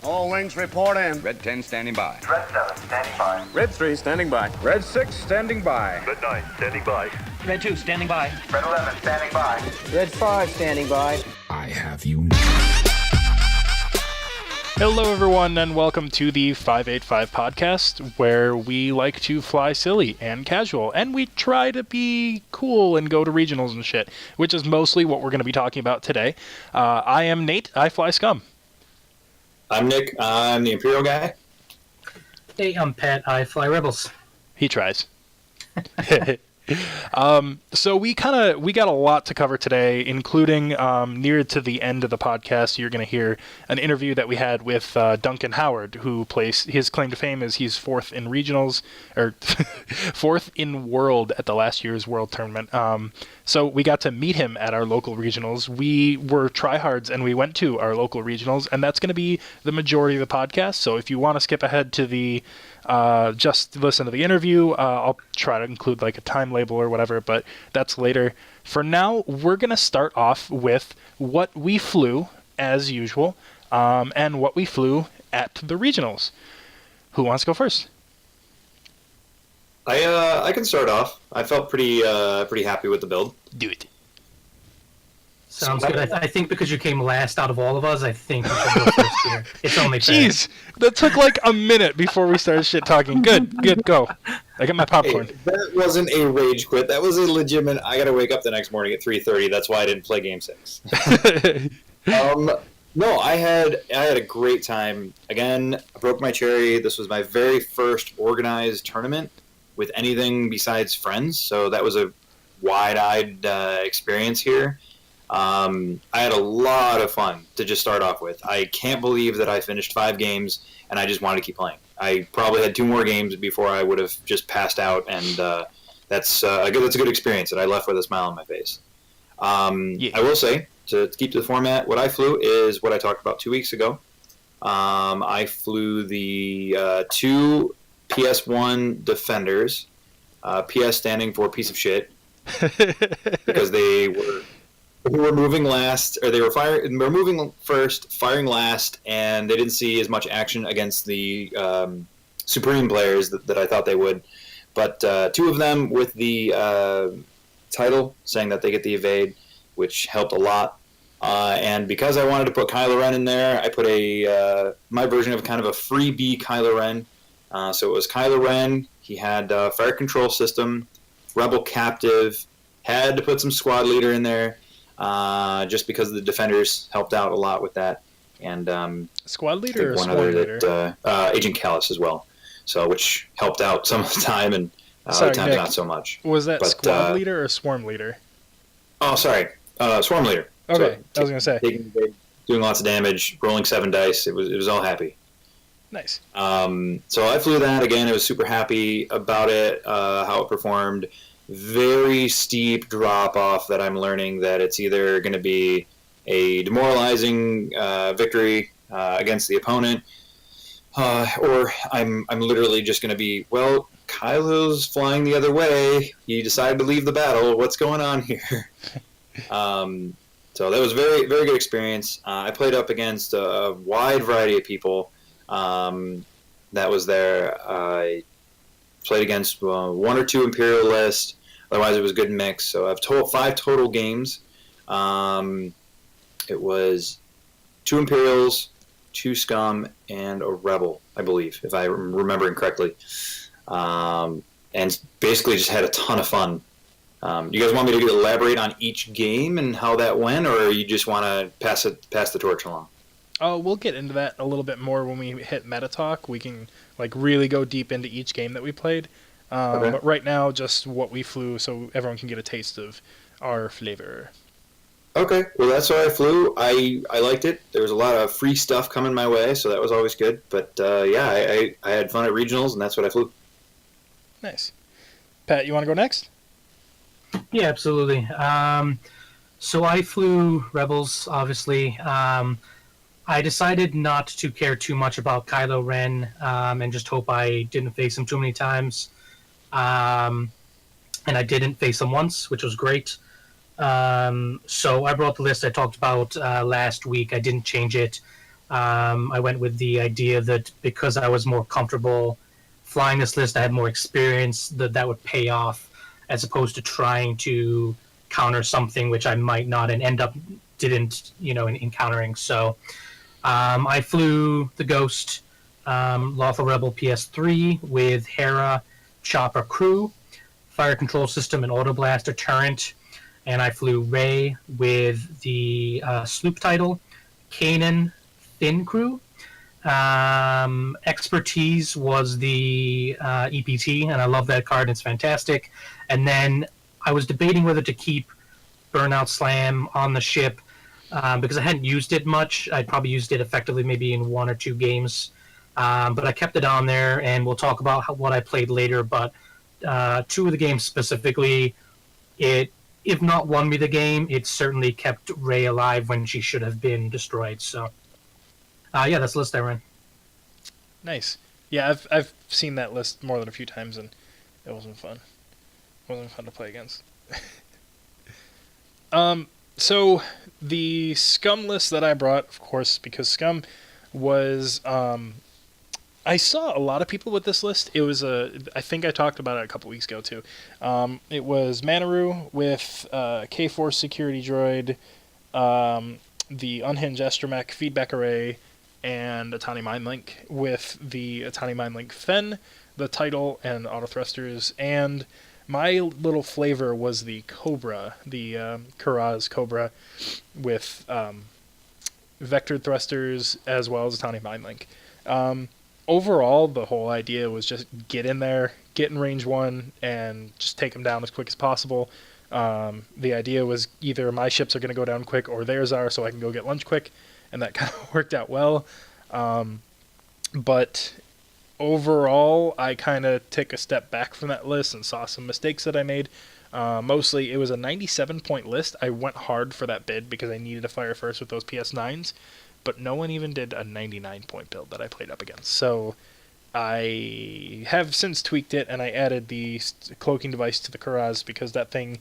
All wings report in. Red 10 standing by. Red 7 standing by. Red 3 standing by. Red 6 standing by. Red 9 standing by. Red 2 standing by. Red 11 standing by. Red 5 standing by. I have you. Hello, everyone, and welcome to the 585 podcast, where we like to fly silly and casual, and we try to be cool and go to regionals and shit, which is mostly what we're going to be talking about today. I am Nate. I fly Scum. I'm Nick. I'm the Imperial guy. Hey, I'm Pat. I fly Rebels. He tries. So we got a lot to cover today, including near to the end of the podcast, you're going to hear an interview that we had with Duncan Howard, who plays, his claim to fame is he's fourth in regionals, or fourth in world at the last year's world tournament. So we got to meet him at our local regionals. We were tryhards and we went to our local regionals, and that's going to be the majority of the podcast. So if you want to skip ahead to the just listen to the interview. I'll try to include like a time label or whatever, but that's later. For now, we're going to start off with what we flew, as usual, and what we flew at the regionals. Who wants to go first? I can start off. I felt pretty happy with the build. Do it. Sounds good. I think because you came last out of all of us, I think you should go first here. It's only fair. Jeez, that took like a minute before we started shit talking. Good, go. I got my popcorn. Hey, that wasn't a rage quit. That was a legitimate, I got to wake up the next morning at 3:30. That's why I didn't play Game 6. No, I had a great time. Again, I broke my cherry. This was my very first organized tournament with anything besides friends, so that was a wide-eyed experience here. I had a lot of fun to just start off with. I can't believe that I finished 5 games and I just wanted to keep playing. I probably had 2 more games before I would have just passed out, and that's a good experience that I left with a smile on my face. I will say, to keep to the format, what I flew is what I talked about 2 weeks ago. I flew the 2 PS1 Defenders, PS standing for piece of shit, because they were moving last, or they were moving first, firing last, and they didn't see as much action against the Supreme players that I thought they would. But 2 of them with the title saying that they get the evade, which helped a lot. And because I wanted to put Kylo Ren in there, I put my version of kind of a freebie Kylo Ren. So it was Kylo Ren. He had fire control system, rebel captive, had to put some squad leader in there. Just because the defenders helped out a lot with that, and squad leader or one swarm other leader? That Agent Callus as well, so which helped out some of the time, and other times Nick, not so much. Was that squad leader or swarm leader? Oh, sorry, swarm leader. Okay, so, I was gonna say doing lots of damage, rolling 7 dice. It was all happy. Nice. So I flew that again. I was super happy about it, how it performed. Very steep drop off that I'm learning that it's either going to be a demoralizing victory against the opponent, or I'm literally just going to be, well, Kylo's flying the other way. He decided to leave the battle. What's going on here? So that was very, very good experience. I played up against a wide variety of people that was there. I played against 1 or 2 Imperialists. Otherwise, it was a good mix. So I have 5 total games. It was 2 Imperials, 2 Scum, and a Rebel, I believe, if I'm remembering correctly. And basically just had a ton of fun. You guys want me to elaborate on each game and how that went, or you just want to pass the torch along? Oh, we'll get into that a little bit more when we hit meta talk. We can like really go deep into each game that we played. Okay. But right now, just what we flew, so everyone can get a taste of our flavor. Okay, well that's what I flew. I liked it. There was a lot of free stuff coming my way, so that was always good. But I had fun at regionals, and that's what I flew. Nice. Pat, you want to go next? Yeah, absolutely. So I flew Rebels, obviously. I decided not to care too much about Kylo Ren and just hope I didn't face him too many times. And I didn't face him once, which was great. So I brought the list I talked about last week. I didn't change it. I went with the idea that because I was more comfortable flying this list, I had more experience, that would pay off, as opposed to trying to counter something which I might not and end up didn't, encountering. So I flew the Ghost, Lawful Rebel PS3 with Hera, Chopper Crew, Fire Control System, and Auto Blaster Turret. And I flew Rey with the Sloop title, Kanan, Thin Crew. Expertise was the EPT, and I love that card. It's fantastic. And then I was debating whether to keep Burnout Slam on the ship because I hadn't used it much. I'd probably used it effectively maybe in 1 or 2 games. But I kept it on there, and we'll talk about what I played later. But 2 of the games specifically, it, if not won me the game, it certainly kept Rey alive when she should have been destroyed. So, yeah, that's the list I ran. Nice. Yeah, I've seen that list more than a few times, and it wasn't fun. It wasn't fun to play against. So the Scum list that I brought, of course, because Scum was, I saw a lot of people with this list. It was I think I talked about it a couple weeks ago too. It was Manaru with K-Force Security Droid, the Unhinged Astromech Feedback Array, and Atani Mindlink with the Atani Mindlink Fen, the title, and auto thrusters. And my little flavor was the Cobra, the Kuraz Cobra, with vectored thrusters as well as Atani Mindlink. Overall, the whole idea was just get in there, get in range 1, and just take them down as quick as possible. The idea was either my ships are going to go down quick or theirs are, so I can go get lunch quick, and that kind of worked out well. But overall, I kind of took a step back from that list and saw some mistakes that I made. Mostly, it was a 97-point list. I went hard for that bid because I needed to fire first with those PS9s, but no one even did a 99-point build that I played up against. So I have since tweaked it, and I added the cloaking device to the Kuraz because that thing,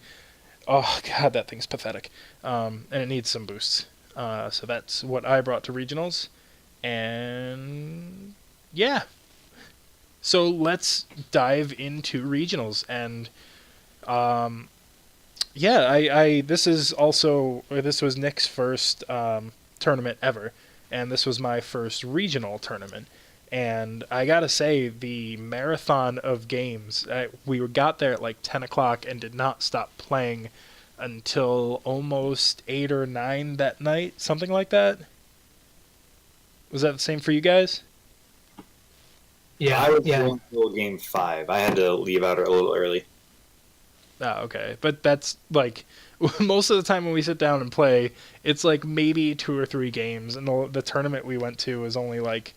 oh god, that thing's pathetic, and it needs some boosts. So that's what I brought to regionals, and yeah. So let's dive into regionals, and yeah, this was Nick's first tournament ever, and this was my first regional tournament, and I gotta say, the marathon of games, we got there at like 10 o'clock and did not stop playing until almost 8 or 9 that night, something like that. Was that the same for you guys? Yeah, I was yeah. going until game 5. I had to leave out a little early. Oh, okay. But that's, like, most of the time when we sit down and play, it's, like, maybe 2 or 3 games. And the tournament we went to was only, like,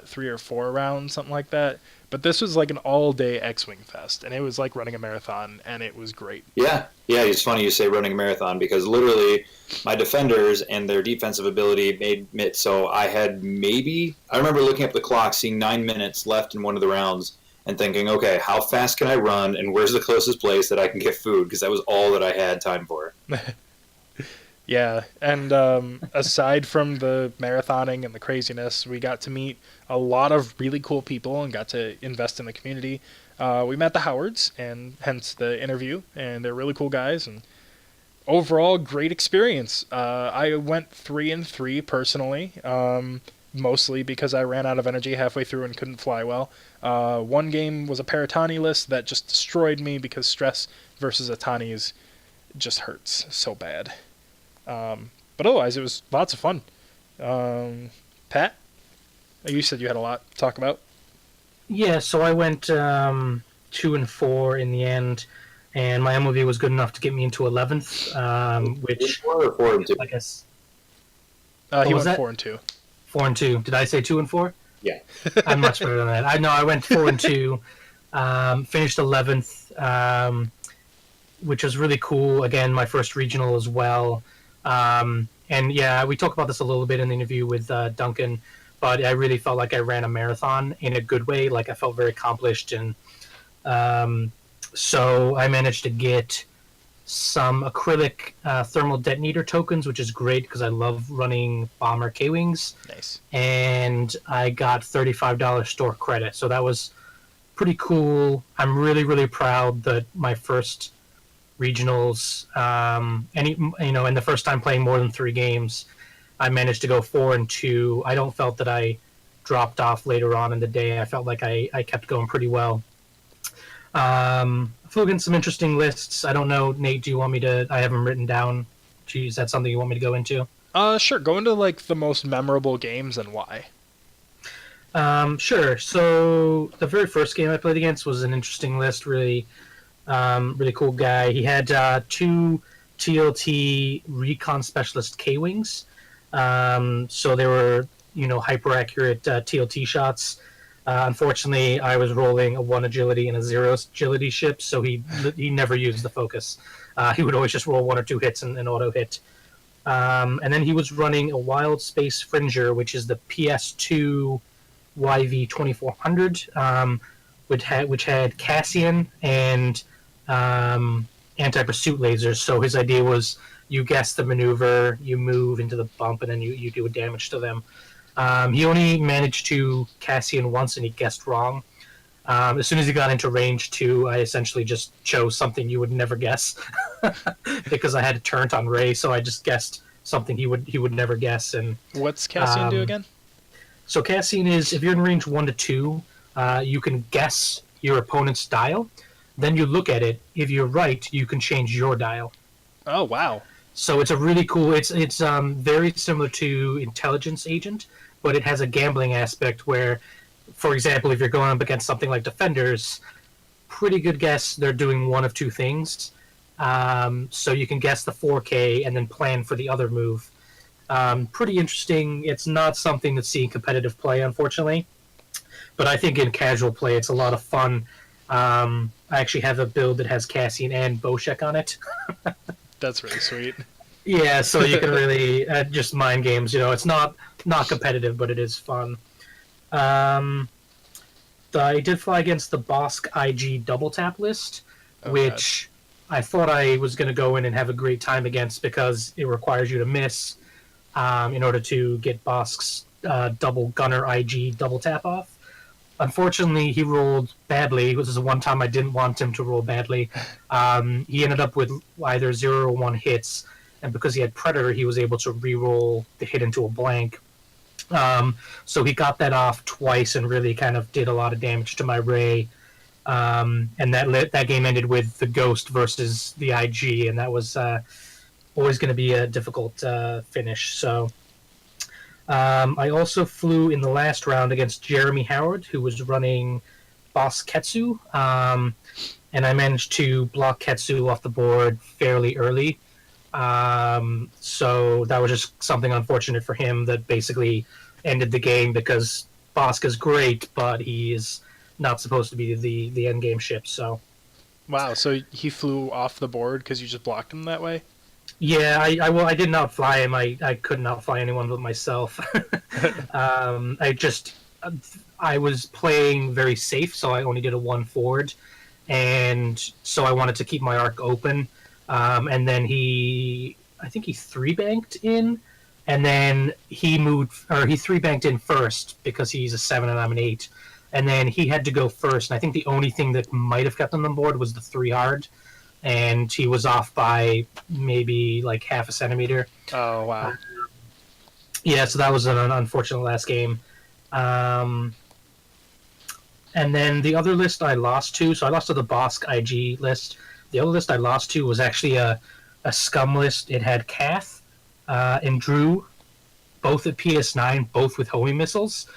3 or 4 rounds, something like that. But this was, like, an all-day X-Wing fest. And it was like running a marathon, and it was great. Yeah, it's funny you say running a marathon, because literally my defenders and their defensive ability made it so I had I remember looking up the clock, seeing 9 minutes left in one of the rounds, and thinking, okay, how fast can I run, and where's the closest place that I can get food? Because that was all that I had time for. Yeah, and aside from the marathoning and the craziness, we got to meet a lot of really cool people and got to invest in the community. We met the Howards, and hence the interview, and they're really cool guys, and overall, great experience. I went 3-3 personally, mostly because I ran out of energy halfway through and couldn't fly well. One game was a Paratani list that just destroyed me because stress versus Atanis just hurts so bad. But otherwise, it was lots of fun. Pat, you said you had a lot to talk about. Yeah, so I went 2-4 in the end, and my MOV was good enough to get me into 11th, which 4 or 4 and 2? I guess He went that? 4-2. 4-2. Did I say 2-4? Yeah. I'm much better than that. I went 4-2, finished 11th, which was really cool. Again, my first regional as well. And yeah, we talked about this a little bit in the interview with Duncan, but I really felt like I ran a marathon in a good way. Like, I felt very accomplished, and so I managed to get some acrylic thermal detonator tokens, which is great because I love running bomber K-Wings. Nice. And I got $35 store credit. So that was pretty cool. I'm really, really proud that my first regionals, and the first time playing more than 3 games, I managed to go 4-2. I don't felt that I dropped off later on in the day. I felt like I kept going pretty well. I flew against some interesting lists. I don't know, Nate, do you want me to... I have them written down. Is that something you want me to go into? Sure. Go into, like, the most memorable games and why. Sure. So the very first game I played against was an interesting list. Really cool guy. He had 2 TLT Recon Specialist K-Wings. So they were, hyper accurate TLT shots. Unfortunately, I was rolling a 1 agility and a 0 agility ship, so he never used the focus. He would always just roll 1 or 2 hits and auto hit. And then he was running a Wild Space Fringer, which is the PS2 YV 2400, which had Cassian and anti-pursuit lasers. So his idea was you guess the maneuver, you move into the bump, and then you do damage to them. He only managed to Cassian once, and he guessed wrong. As soon as he got into range 2, I essentially just chose something you would never guess because I had a turret on Ray, so I just guessed something he would never guess. And what's Cassian do again? So Cassian is, if you're in range 1 to 2, you can guess your opponent's dial. Then you look at it. If you're right, you can change your dial. Oh, wow. So it's a really cool... It's very similar to Intelligence Agent, but it has a gambling aspect where, for example, if you're going up against something like Defenders, pretty good guess they're doing one of 2 things. So you can guess the 4K and then plan for the other move. Pretty interesting. It's not something that's seen competitive play, unfortunately. But I think in casual play, it's a lot of fun. I actually have a build that has Cassian and Boshek on it. That's really sweet. Yeah, so you can really just mind games. It's not competitive, but it is fun. I did fly against the Bosk IG double tap list, which I thought I was going to go in and have a great time against because it requires you to miss in order to get Bosk's double gunner IG double tap off. Unfortunately, he rolled badly. This is the one time I didn't want him to roll badly. He ended up with either 0 or 1 hits, and because he had Predator, he was able to re-roll the hit into a blank. So he got that off twice and really kind of did a lot of damage to my Ray. And that game ended with the Ghost versus the IG, and that was always going to be a difficult finish. So I also flew in the last round against Jeremy Howard, who was running Boss Ketsu, and I managed to block Ketsu off the board fairly early. So that was just something unfortunate for him that basically ended the game because Bosk is great, but he is not supposed to be the end game ship. So, wow. So he flew off the board because you just blocked him that way? Yeah, I did not fly him. I could not fly anyone but myself. I was playing very safe, so I only did a 1 forward, and so I wanted to keep my arc open. And then I think he 3-banked in, and then he 3-banked in first because he's a 7 and I'm an 8, and then he had to go first. And I think the only thing that might have kept him on board was the 3 hard. And he was off by maybe like half a centimeter. Oh, wow. Yeah, so that was an unfortunate last game. And then the other list I lost to, so I lost to the Bosk IG list. The other list I lost to was actually a scum list. It had Kath and Drew, both at PS9, both with homing missiles,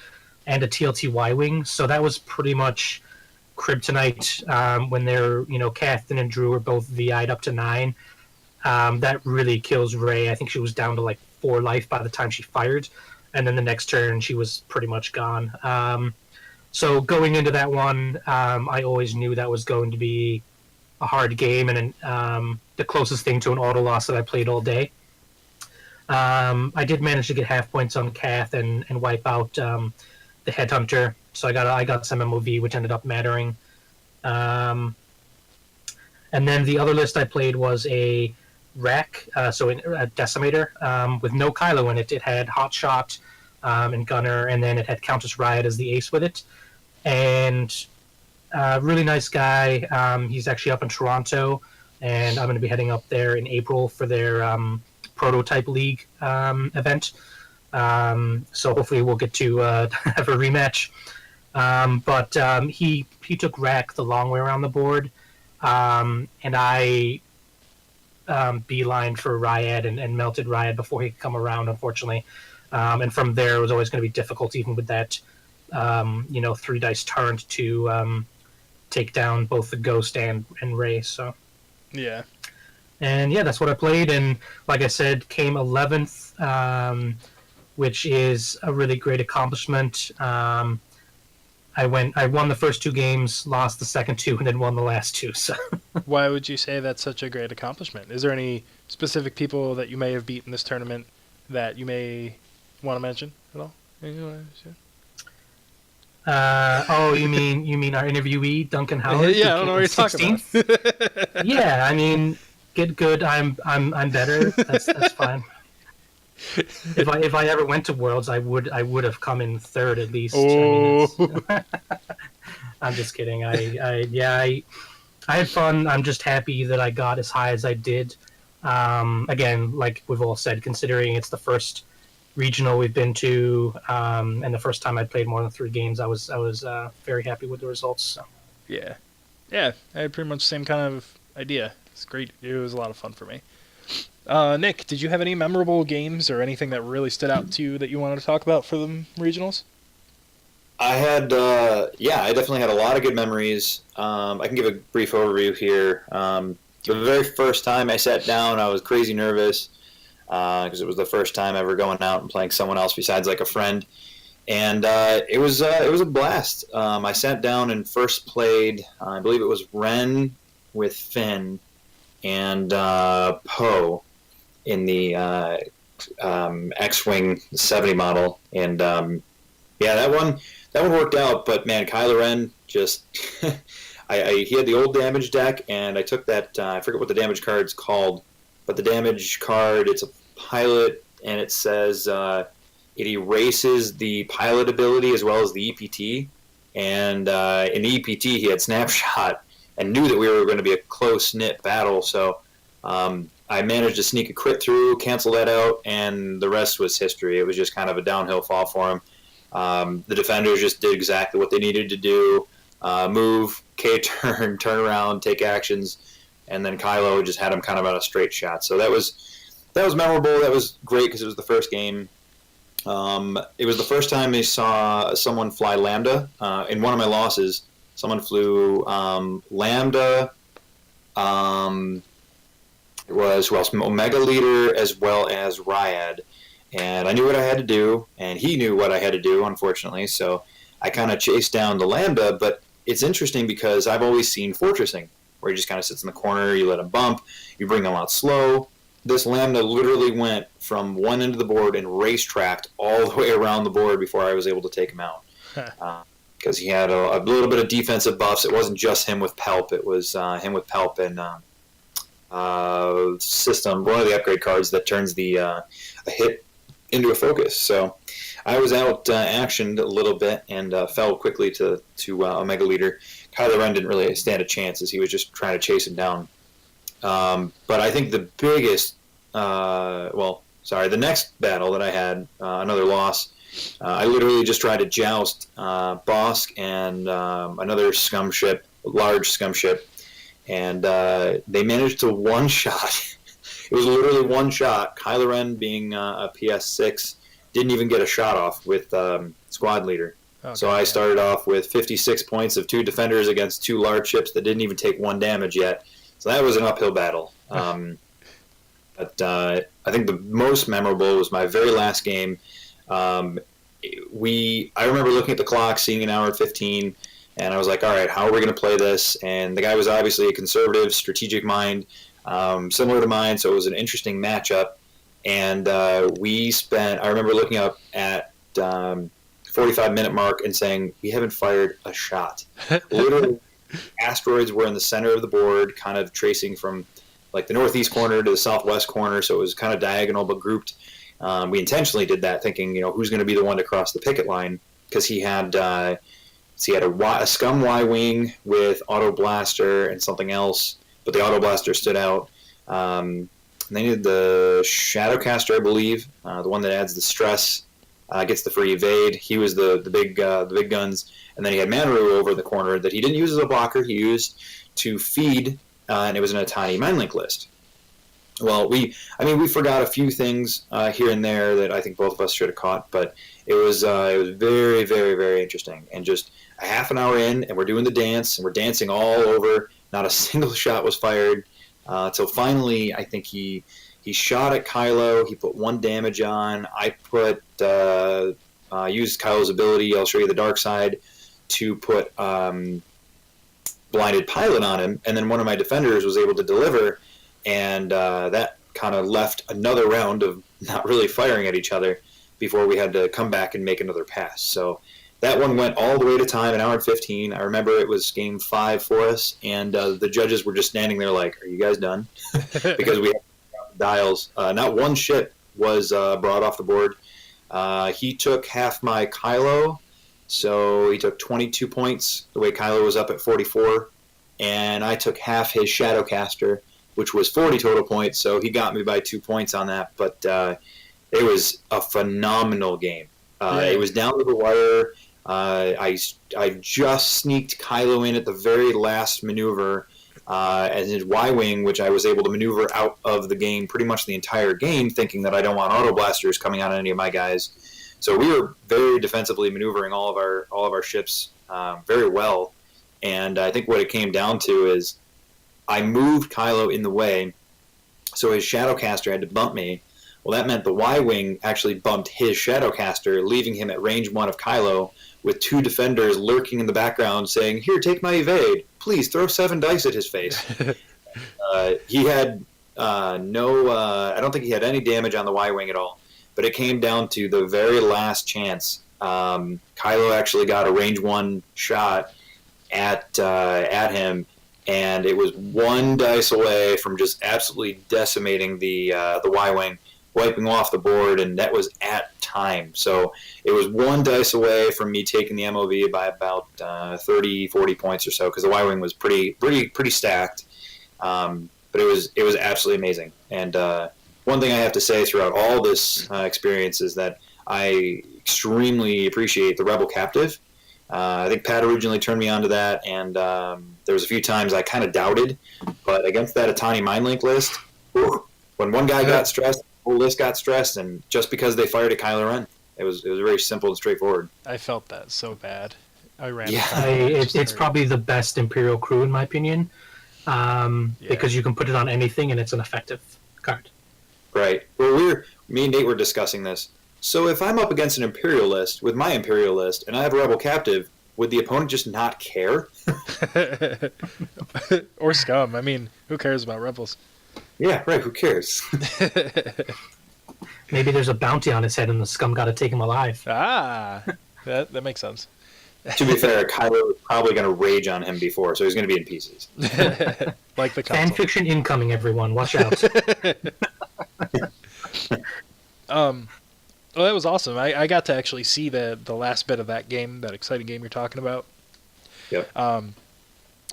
and a TLT Y-Wing. So that was pretty much kryptonite when they're, Kath and Drew are both VI'd up to 9. That really kills Ray. I think she was down to like 4 life by the time she fired. And then the next turn, she was pretty much gone. So going into that one, I always knew that was going to be a hard game and the closest thing to an auto loss that I played all day. I did manage to get half points on Kath and wipe out the Headhunter. So I got some MOV, which ended up mattering. And then the other list I played was a Wreck, so a Decimator, with no Kylo in it. It had Hotshot and Gunner, and then it had Countess Riot as the ace with it. And really nice guy. He's actually up in Toronto, and I'm going to be heading up there in April for their Prototype League event. So hopefully we'll get to have a rematch. But he took Wreck the long way around the board, and I beeline for Riot and melted Riot before he could come around, unfortunately. And from there, it was always going to be difficult, even with that, 3 dice turned to take down both the Ghost and Ray. So Yeah. And yeah, that's what I played. And like I said, came 11th, which is a really great accomplishment. I won the first 2 games, lost the second 2, and then won the last 2. So Why would you say that's such a great accomplishment? Is there any specific people that you may have beaten this tournament that you may want to mention at all? you mean our interviewee, Duncan Howard? Yeah, I don't know what you're talking about. Yeah, I mean, get good. I'm better. That's fine. If I ever went to Worlds, I would have come in 3rd at least. Oh. I mean, I'm just kidding. I had fun. I'm just happy that I got as high as I did. Again, like we've all said, considering it's the first regional we've been to, and the first time I played more than 3 games, I was very happy with the results. So. Yeah, I had pretty much the same kind of idea. It's great. It was a lot of fun for me. Nick, did you have any memorable games or anything that really stood out to you that you wanted to talk about for the regionals? I had, I definitely had a lot of good memories. I can give a brief overview here. The very first time I sat down, I was crazy nervous because it was the first time ever going out and playing someone else besides like a friend, and it was a blast. I sat down and first played, I believe it was Ren with Finn and Poe in the X-Wing 70 model, and that one worked out. But man, Kylo Ren just he had the old damage deck, and I took that I forget what the damage card's called, but the damage card, it's a pilot, and it says it erases the pilot ability as well as the EPT, and in the EPT he had Snapshot and knew that we were going to be a close-knit battle, so I managed to sneak a crit through, cancel that out, and the rest was history. It was just kind of a downhill fall for him. The defenders just did exactly what they needed to do, move, K-turn, turn around, take actions, and then Kylo just had him kind of on a straight shot. So that was memorable. That was great because it was the first game. It was the first time I saw someone fly Lambda. In one of my losses, someone flew Lambda. It was who else? Omega Leader as well as Ryad. And I knew what I had to do, and he knew what I had to do, unfortunately. So I kind of chased down the Lambda, but it's interesting because I've always seen fortressing, where he just kind of sits in the corner, you let him bump, you bring him out slow. This Lambda literally went from one end of the board and racetracked all the way around the board before I was able to take him out. Because he had a little bit of defensive buffs. It wasn't just him with Pelp. It was him with Pelp and system, one of the upgrade cards that turns the a hit into a focus. So I was out actioned a little bit and fell quickly to Omega Leader. Kylo Ren didn't really stand a chance as he was just trying to chase him down. But I think the biggest, the next battle that I had, another loss, I literally just tried to joust Bosk and another scum ship, a large scum ship, and they managed to one-shot. It was literally one shot. Kylo Ren, being a PS6, didn't even get a shot off with Squad Leader. Okay, so I started off with 56 points of 2 defenders against 2 large ships that didn't even take 1 damage yet. So that was an uphill battle. But I think the most memorable was my very last game. I remember looking at the clock, seeing an hour and 15, and I was like, all right, how are we going to play this? And the guy was obviously a conservative, strategic mind, similar to mine, so it was an interesting matchup. And I remember looking up at 45-minute mark and saying, we haven't fired a shot. Literally asteroids were in the center of the board, kind of tracing from like the northeast corner to the southwest corner, so it was kind of diagonal but grouped. We intentionally did that, thinking, who's going to be the one to cross the picket line, because he had a Scum Y-wing with Auto Blaster and something else, but the Auto Blaster stood out. And they needed the Shadowcaster, I believe, the one that adds the stress, gets the free evade. He was the big guns, and then he had Manru over the corner that he didn't use as a blocker. He used to feed, and it was in a tiny mind link list. Well, we forgot a few things here and there that I think both of us should have caught, but it was very, very, very interesting. And just a half an hour in, and we're doing the dance, and we're dancing all over. Not a single shot was fired until finally, I think he shot at Kylo. He put 1 damage on. I used Kylo's ability. I'll show you the dark side to put blinded pilot on him, and then one of my defenders was able to deliver. And that kind of left another round of not really firing at each other before we had to come back and make another pass. So that one went all the way to time, an hour and 15. I remember it was game 5 for us, and the judges were just standing there like, are you guys done? Because we had dials. Not one ship was brought off the board. He took half my Kylo, so he took 22 points, the way Kylo was up at 44. And I took half his Shadowcaster, which was 40 total points, so he got me by 2 points on that. But it was a phenomenal game. It was down to the wire. I just sneaked Kylo in at the very last maneuver as his Y-Wing, which I was able to maneuver out of the game pretty much the entire game, thinking that I don't want auto blasters coming on any of my guys. So we were very defensively maneuvering all of our ships very well. And I think what it came down to is I moved Kylo in the way, so his Shadowcaster had to bump me. Well, that meant the Y-Wing actually bumped his Shadowcaster, leaving him at range 1 of Kylo, with 2 defenders lurking in the background saying, here, take my evade. Please, throw 7 dice at his face. He had I don't think he had any damage on the Y-Wing at all, but it came down to the very last chance. Kylo actually got a range 1 shot at him, and it was 1 dice away from just absolutely decimating the Y-Wing, wiping off the board, and that was at time. So it was 1 dice away from me taking the MOV by about 30, 40 points or so, because the Y-Wing was pretty stacked. But it was absolutely amazing. And one thing I have to say throughout all this experience is that I extremely appreciate the Rebel Captive. I think Pat originally turned me on to that, and there was a few times I kind of doubted, but against that Atani Mind Link list, when one guy got stressed, the whole list got stressed, and just because they fired at Kylo Ren, it was very simple and straightforward. I felt that so bad. I ran. Yeah, it's probably the best Imperial crew in my opinion, because you can put it on anything and it's an effective card. Right. Well, me and Nate were discussing this. So if I'm up against an Imperial list with my Imperial list and I have a Rebel Captive, would the opponent just not care? Or Scum. I mean, who cares about Rebels? Yeah, right. Who cares? Maybe there's a bounty on his head and the Scum got to take him alive. Ah, that makes sense. To be fair, Kylo was probably going to rage on him before, so he's going to be in pieces. Like the console. Fan fiction incoming, everyone. Watch out. Well, that was awesome. I got to actually see the last bit of that game, that exciting game you're talking about. Yep.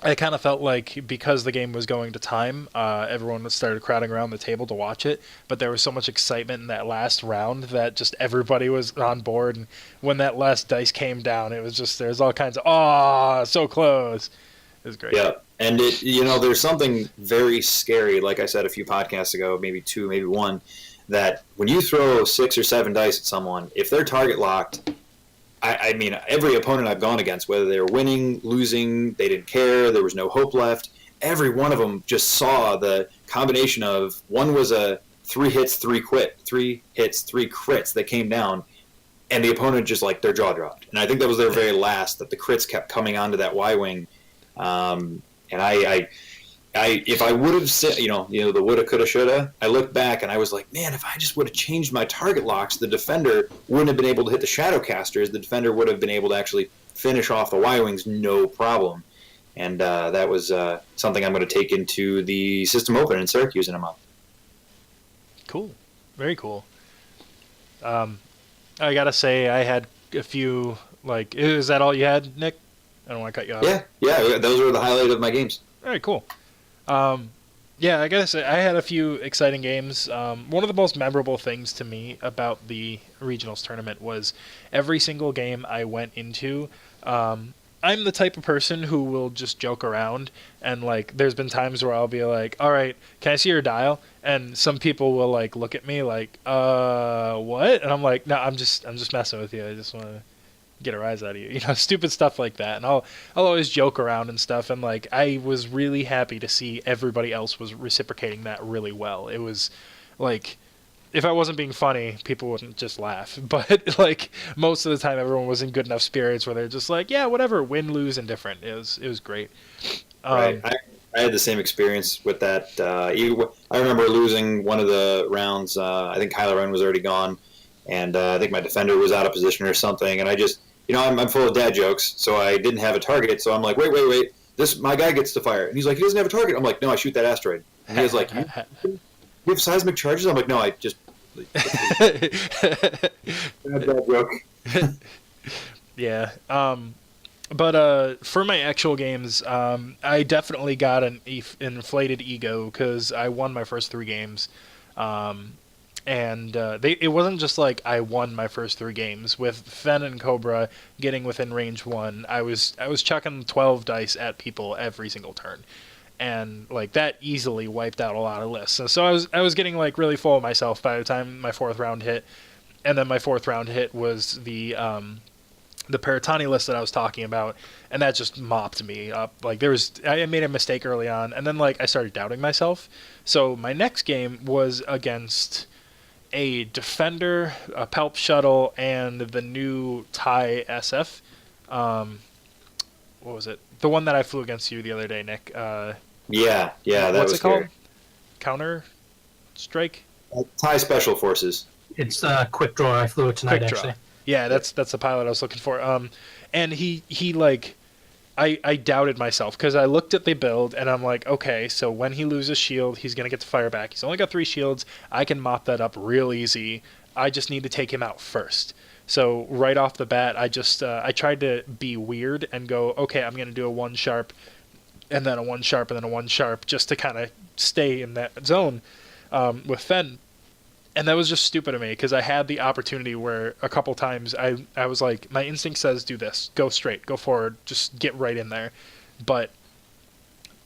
I kind of felt like because the game was going to time, everyone started crowding around the table to watch it, but there was so much excitement in that last round that just everybody was on board, and when that last dice came down, it was just, there's all kinds of, so close. It was great. Yeah, and there's something very scary, like I said a few podcasts ago, maybe 2, maybe 1, that when you throw 6 or 7 dice at someone, if they're target locked, I mean, every opponent I've gone against, whether they were winning, losing, they didn't care, there was no hope left, every one of them just saw the combination of, one was a 3 hits, 3 crits that came down, and the opponent just, like, their jaw dropped. And I think that was their very last, that the crits kept coming onto that Y-Wing. And if I would have said, the woulda, coulda, shoulda, I looked back and I was like, man, if I just would have changed my target locks, the defender wouldn't have been able to hit the Shadowcasters. The defender would have been able to actually finish off the Y-Wings, no problem. And that was something I'm going to take into the System Open in Syracuse in a month. Cool. Very cool. I gotta say, I had a few, like, is that all you had, Nick? I don't want to cut you off. Yeah, those were the highlight of my games. All right, cool. Yeah, I gotta say, I had a few exciting games. One of the most memorable things to me about the regionals tournament was every single game I went into. I'm the type of person who will just joke around, and like, there's been times where I'll be like, "All right, can I see your dial?" And some people will like look at me like, what?" And I'm like, "No, I'm just messing with you. I just want to get a rise out of you," stupid stuff like that. And I'll always joke around and stuff. And like, I was really happy to see everybody else was reciprocating that really well. It was like, if I wasn't being funny, people wouldn't just laugh. But like, most of the time, everyone was in good enough spirits where they're just like, "Yeah, whatever, win, lose, indifferent." It was great. Right. I had the same experience with that. I remember losing one of the rounds. I think Kylo Ren was already gone, and I think my defender was out of position or something. And I just, I'm full of dad jokes, so I didn't have a target. So I'm like, wait, my guy gets to fire. And he's like, he doesn't have a target. I'm like, no, I shoot that asteroid. And he was like, you have seismic charges? I'm like, no, I just... Bad joke. Yeah. But for my actual games, I definitely got an inflated ego because I won my first 3 games. And it wasn't just like I won my first 3 games. With Fen and Cobra getting within range 1, I was chucking 12 dice at people every single turn. And like, that easily wiped out a lot of lists. So I was getting like really full of myself by the time my 4th round hit. And then my 4th round hit was the Paratani list that I was talking about, and that just mopped me up. Like, I made a mistake early on, and then like, I started doubting myself. So my next game was against a Defender, a Palp Shuttle, and the new TIE SF. What was it? The one that I flew against you the other day, Nick. Yeah, that what's was it called? scary. Counter Strike? TIE Special Forces. It's Quick Draw. I flew it tonight, Quick Draw. actually. Yeah, that's the pilot I was looking for. And he like, I doubted myself because I looked at the build and I'm like, okay, so when he loses shield, he's gonna get to fire back. He's only got 3 shields. I can mop that up real easy. I just need to take him out first. So right off the bat, I tried to be weird and go, okay, I'm gonna do a 1 sharp, and then a 1 sharp, and then a 1 sharp, just to kind of stay in that zone with Fen. And that was just stupid of me because I had the opportunity where a couple times I was like, my instinct says do this, go straight, go forward, just get right in there. But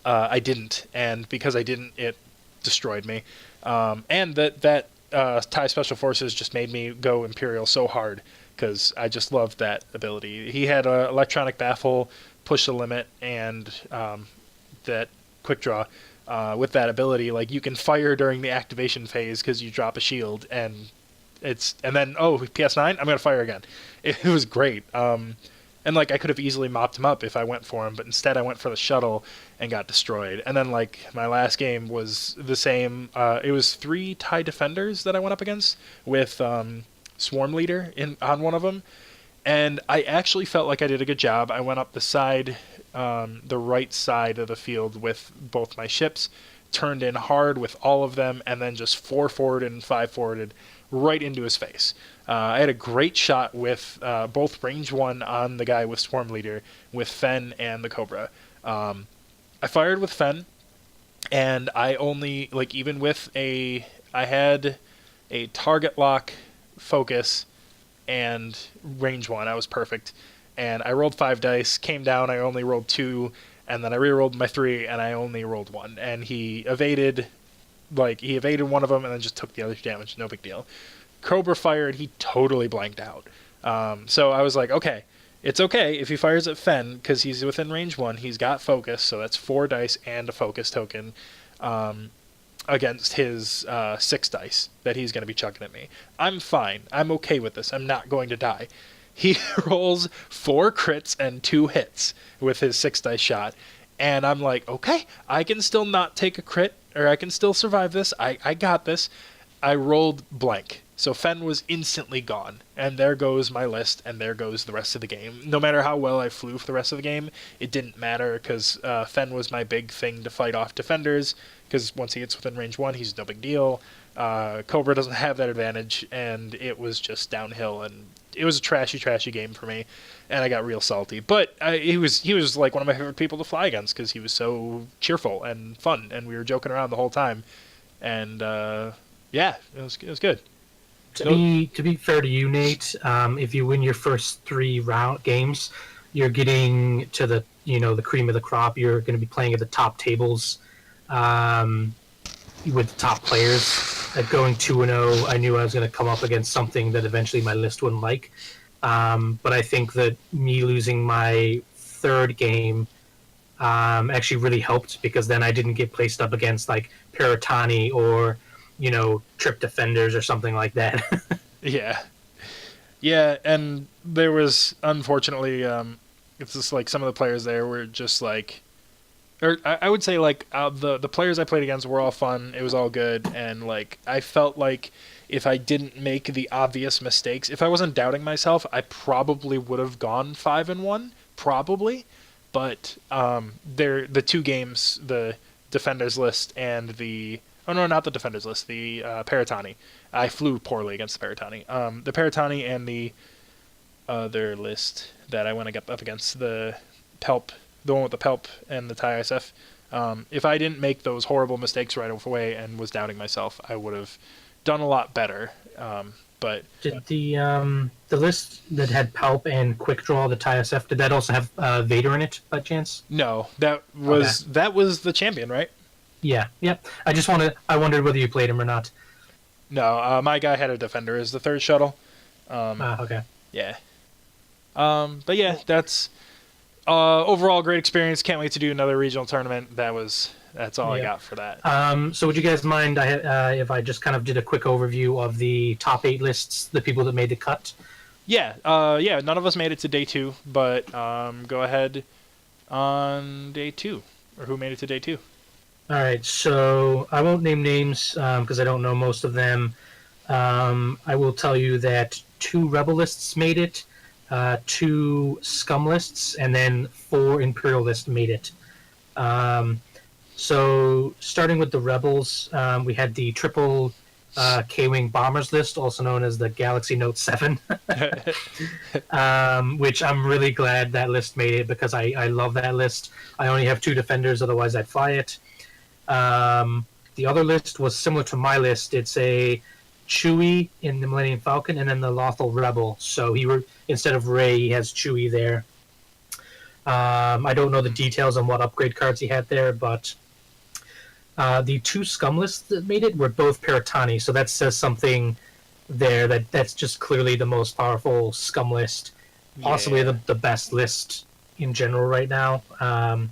I didn't, and because I didn't, it destroyed me. And that TIE Special Forces just made me go Imperial so hard because I just loved that ability. He had Electronic Baffle, Push the Limit, and that Quick Draw. With that ability, like, you can fire during the activation phase because you drop a shield, and then PS9, I'm gonna fire again. It was great. And like, I could have easily mopped him up if I went for him, but instead I went for the shuttle and got destroyed. And then like, my last game was the same. It was 3 TIE Defenders that I went up against with Swarm Leader on one of them, and I actually felt like I did a good job. I went up the right side of the field with both my ships, turned in hard with all of them, and then just 4 forwarded and 5 forwarded right into his face. I had a great shot with both range 1 on the guy with Swarm Leader, with Fen and the Cobra. I fired with Fen, and I only, like, even with I had a target lock focus and range 1, I was perfect. And I rolled 5 dice, came down, I only rolled 2, and then I re-rolled my 3, and I only rolled 1. And he evaded one of them, and then just took the other damage, no big deal. Cobra fired, he totally blanked out. So I was like, okay, it's okay if he fires at Fen, because he's within range 1, he's got focus, so that's 4 dice and a focus token, against his 6 dice that he's going to be chucking at me. I'm fine, I'm okay with this, I'm not going to die. He rolls 4 crits and 2 hits with his 6 dice shot. And I'm like, okay, I can still not take a crit, or I can still survive this. I got this. I rolled blank. So Fen was instantly gone. and there goes my list, and there goes the rest of the game. No matter how well I flew for the rest of the game, it didn't matter, because Fen was my big thing to fight off defenders, because once he gets within range 1, he's no big deal. Cobra doesn't have that advantage, and it was just downhill, and it was a trashy game for me, and I got real salty. But he was like one of my favorite people to fly against, because he was so cheerful and fun, and we were joking around the whole time, and yeah, it was good. To be fair to you, Nate, if you win your first 3 games, you're getting to the the cream of the crop. You're going to be playing at the top tables with the top players. At going 2-0, I knew I was going to come up against something that eventually my list wouldn't like. But I think that me losing my 3rd game actually really helped, because then I didn't get placed up against like Peritani or trip defenders or something like that. Yeah, and there was, unfortunately, it's just like some of the players there were just like, or I would say like the players I played against were all fun. It was all good, and like I felt like if I didn't make the obvious mistakes, if I wasn't doubting myself, I probably would have gone 5-1, probably. But the 2 games, the defenders list and the not the defenders list, the Peritani. I flew poorly against the Peritani. The Peritani and the other list that I went up against, the Pelp, the one with the Pelp and the Thai ISF. If I didn't make those horrible mistakes right away and was doubting myself, I would have done a lot better. But did the list that had Palp and Quick Draw, the Thai SF, did that also have Vader in it by chance? No, that was the champion, right? Yeah, yep. I wondered whether you played him or not. No, my guy had a defender as the 3rd shuttle. Okay. Yeah. But yeah, that's overall great experience. Can't wait to do another regional tournament. That's all I got for that. So would you guys mind if I just kind of did a quick overview of the top 8 lists, the people that made the cut? Yeah. None of us made it to day 2, but go ahead on day 2, or who made it to day 2. All right, so I won't name names because I don't know most of them. I will tell you that 2 Rebel lists made it, 2 Scum lists, and then 4 Imperial lists made it. So starting with the Rebels, we had the triple K-Wing Bombers list, also known as the Galaxy Note 7, which I'm really glad that list made it, because I love that list. I only have 2 defenders, otherwise I'd fly it. The other list was similar to my list. It's a Chewie in the Millennium Falcon, and then the Lothal Rebel. So instead of Rey, he has Chewie there. I don't know the details on what upgrade cards he had there, but the 2 Scum lists that made it were both Peritani. So that says something there. That's just clearly the most powerful Scum list, possibly the best list in general right now. And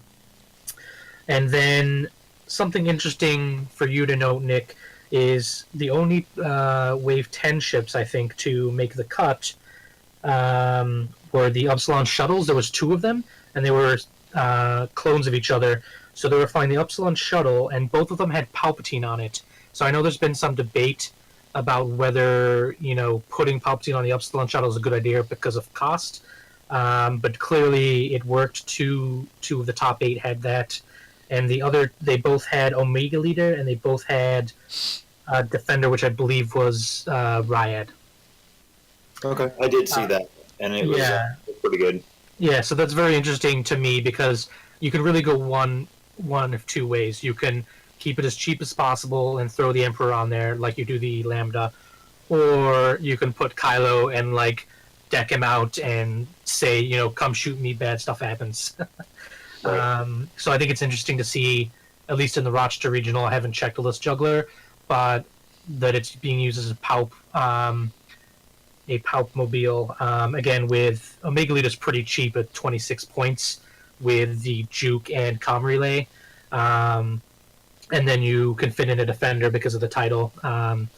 then something interesting for you to note, Nick, is the only Wave 10 ships, I think, to make the cut were the Upsilon shuttles. There was 2 of them, and they were clones of each other. So they were flying the Upsilon shuttle, and both of them had Palpatine on it. So I know there's been some debate about whether, putting Palpatine on the Upsilon shuttle is a good idea because of cost. But clearly it worked. 2 of the top 8 had that. And they both had Omega Leader, and they both had Defender, which I believe was Ryad. Okay, I did see that, and it was pretty good. Yeah, so that's very interesting to me, because you can really go one of 2 ways. You can keep it as cheap as possible and throw the Emperor on there like you do the Lambda, or you can put Kylo and deck him out and say, come shoot me, bad stuff happens. Right. So I think it's interesting to see, at least in the Rochester Regional, I haven't checked the list juggler, but that it's being used as a Palp mobile. Again, with Omega Leader's pretty cheap at 26 points with the Juke and Com Relay. And then you can fit in a Defender because of the title. And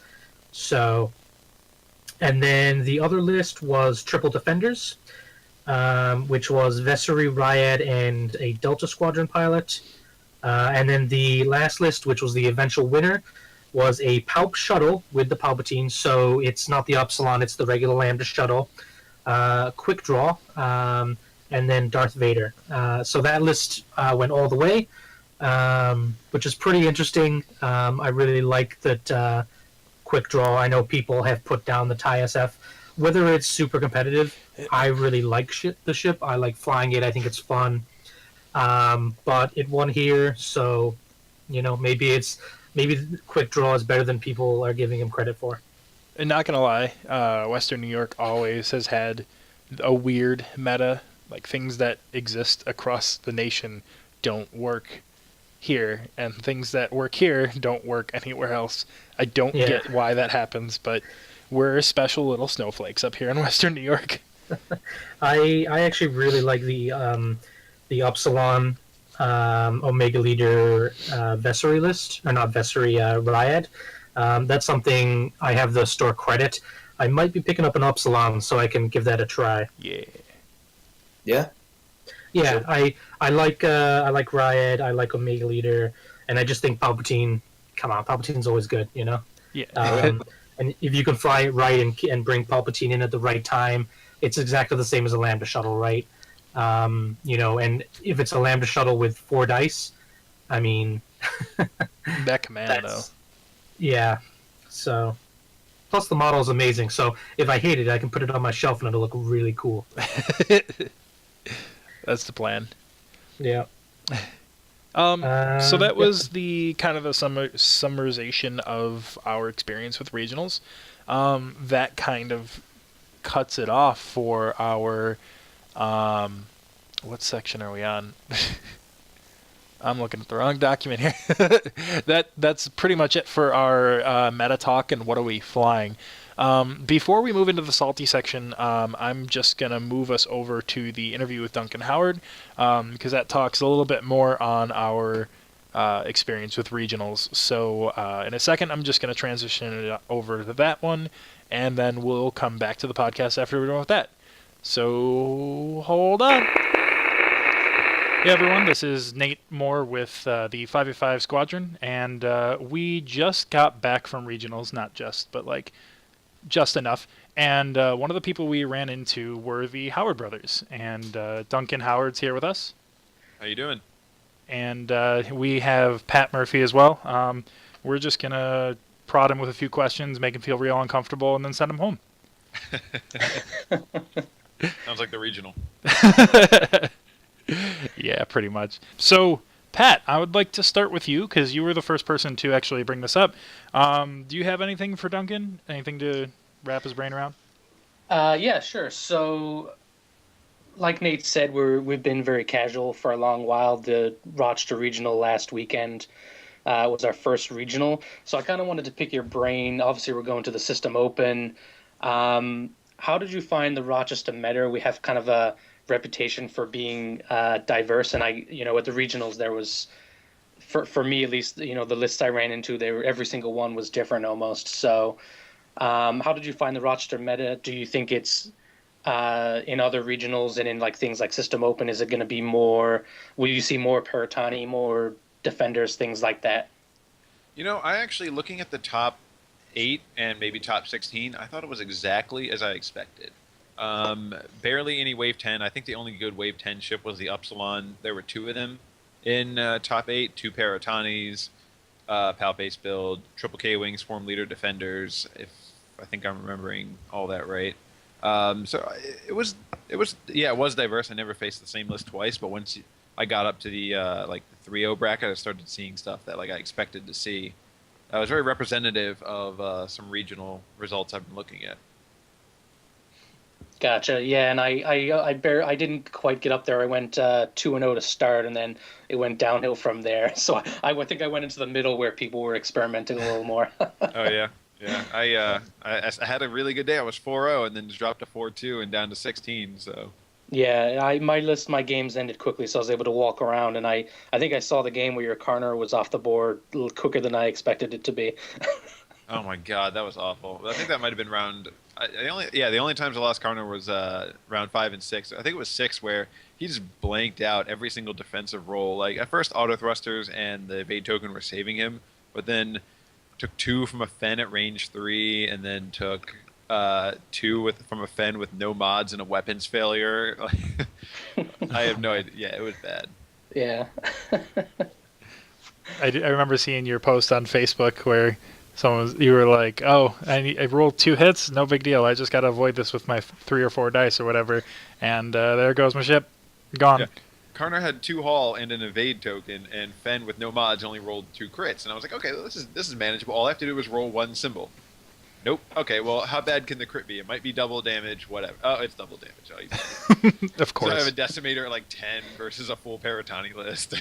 then the other list was Triple Defenders, which was Vessery, Ryad, and a Delta Squadron pilot. And then the last list, which was the eventual winner, was a Palp shuttle with the Palpatine. So it's not the Upsilon, it's the regular Lambda shuttle. Quick Draw, and then Darth Vader. So that list went all the way, which is pretty interesting. I really like that Quick Draw. I know people have put down the TIE SF. Whether it's super competitive, I really like the ship. I like flying it. I think it's fun. But it won here, so maybe Quick Draw is better than people are giving him credit for. And not gonna lie, Western New York always has had a weird meta. Like, things that exist across the nation don't work here, and things that work here don't work anywhere else. I don't get why that happens, but we're special little snowflakes up here in Western New York. I actually really like the Upsilon Omega Leader Vessery list, or not Vessery, Ryad. That's something I have the store credit. I might be picking up an Upsilon so I can give that a try. Yeah. Yeah. Yeah, Sure. I like Ryad, I like Omega Leader, and I just think Palpatine. Come on, Palpatine's always good, Yeah. And if you can fly it right and bring Palpatine in at the right time, it's exactly the same as a Lambda shuttle, right? And if it's a Lambda shuttle with 4 dice, I mean, That command, though. Yeah. So, plus the model is amazing. So if I hate it, I can put it on my shelf and it'll look really cool. That's the plan. Yeah. So that was the kind of a summarization of our experience with regionals. That kind of cuts it off for our what section are we on? I'm looking at the wrong document here. That's pretty much it for our meta talk and what are we flying. Before we move into the salty section, I'm just going to move us over to the interview with Duncan Howard, because that talks a little bit more on our experience with regionals. So in a second, I'm just going to transition it over to that one, and then we'll come back to the podcast after we're done with that. So hold on. Hey everyone, this is Nate Moore with the 5v5 Squadron, and we just got back from regionals, not just, but like just enough. And one of the people we ran into were the Howard brothers, and Duncan Howard's here with us. How you doing? And we have Pat Murphy as well. We're just going to prod him with a few questions, make him feel real uncomfortable, and then send him home. Sounds like the regional. Yeah, pretty much. So, Pat, I would like to start with you, because you were the first person to actually bring this up. Do you have anything for Duncan? Anything to wrap his brain around? Yeah, sure. So, like Nate said, we've been very casual for a long while. The Rochester Regional last weekend was our first regional. So I kind of wanted to pick your brain. Obviously, we're going to the System Open. How did you find the Rochester meta? We have kind of a reputation for being diverse, and at the regionals there was, for me at least, the lists I ran into, every single one was different almost. So how did you find the Rochester meta? Do you think it's in other regionals and in like things like System Open, is it going to be more, will you see more Peritani, more defenders, things like that? I actually, looking at the top 8 and maybe top 16, I thought it was exactly as I expected. Barely any Wave 10. I think the only good Wave 10 ship was the Upsilon. There were 2 of them in top 8, 2 Paratanis, PAL base build, Triple K Wings, Swarm Leader Defenders, if I think I'm remembering all that right. So it was diverse. I never faced the same list twice, but once I got up to the the 3-0 bracket, I started seeing stuff that I expected to see. It was very representative of some regional results I've been looking at. Gotcha. Yeah, and I didn't quite get up there. I went 2-0 to start, and then it went downhill from there. So I think I went into the middle where people were experimenting a little more. Oh yeah. I had a really good day. I was 4-0 and then just dropped to 4-2 and down to 16. So. Yeah, my games ended quickly, so I was able to walk around, and I think I saw the game where your Karner was off the board a little quicker than I expected it to be. Oh my god, that was awful. I think that might have been round. The only times I lost Karner was round 5 and 6. I think it was 6 where he just blanked out every single defensive roll. Like at first, auto thrusters and the evade token were saving him, but then took 2 from a Fen at range 3, and then took 2 from a Fen with no mods and a weapons failure. I have no idea. Yeah, it was bad. Yeah. I remember seeing your post on Facebook where you were like, "Oh, I rolled 2 hits, no big deal. I just got to avoid this with my 3 or 4 dice or whatever." And there goes my ship, gone. Yeah. Karnar had 2 haul and an evade token, and Fen with no mods only rolled 2 crits. And I was like, okay, this is manageable. All I have to do is roll 1 symbol. Nope. Okay, well, how bad can the crit be? It might be double damage, whatever. Oh, it's double damage. Of course. So I have a decimator at like 10 versus a full Paratani list.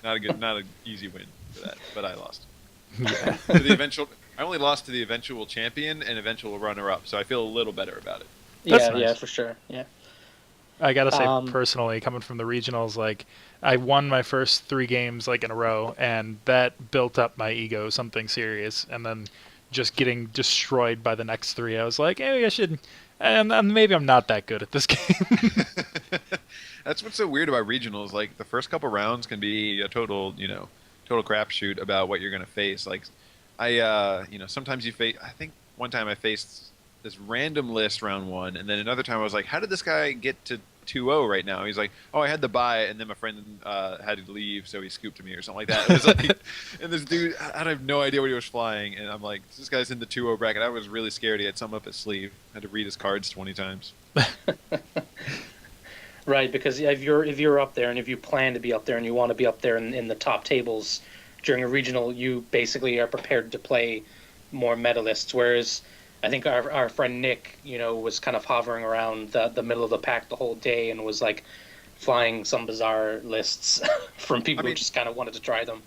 not an easy win for that, but I lost. Yeah. I only lost to the eventual champion and eventual runner-up, so I feel a little better about it. That's Yeah, nice. yeah, for sure. Yeah. I gotta say, personally, coming from the regionals, like, I won my first 3 games like in a row, and that built up my ego something serious. And then just getting destroyed by the next 3, I was like, hey, I should, and maybe I'm not that good at this game. That's what's so weird about regionals. Like, the first couple rounds can be a total crapshoot about what you're gonna face. Like, sometimes you face. I think one time I faced this random list round 1, and then another time I was like, how did this guy get to 2-0 right now? He's like, oh, I had to buy it, and then my friend had to leave, so he scooped me or something like that. It was like, and this dude, I have no idea what he was flying, and I'm like, this guy's in the 2-0 bracket. I was really scared. He had something up his sleeve. I had to read his cards 20 times. Right, because if you're up there and if you plan to be up there and you want to be up there in the top tables during a regional, you basically are prepared to play more meta lists. Whereas I think our friend Nick, was kind of hovering around the middle of the pack the whole day and was like flying some bizarre lists from people who just kind of wanted to try them.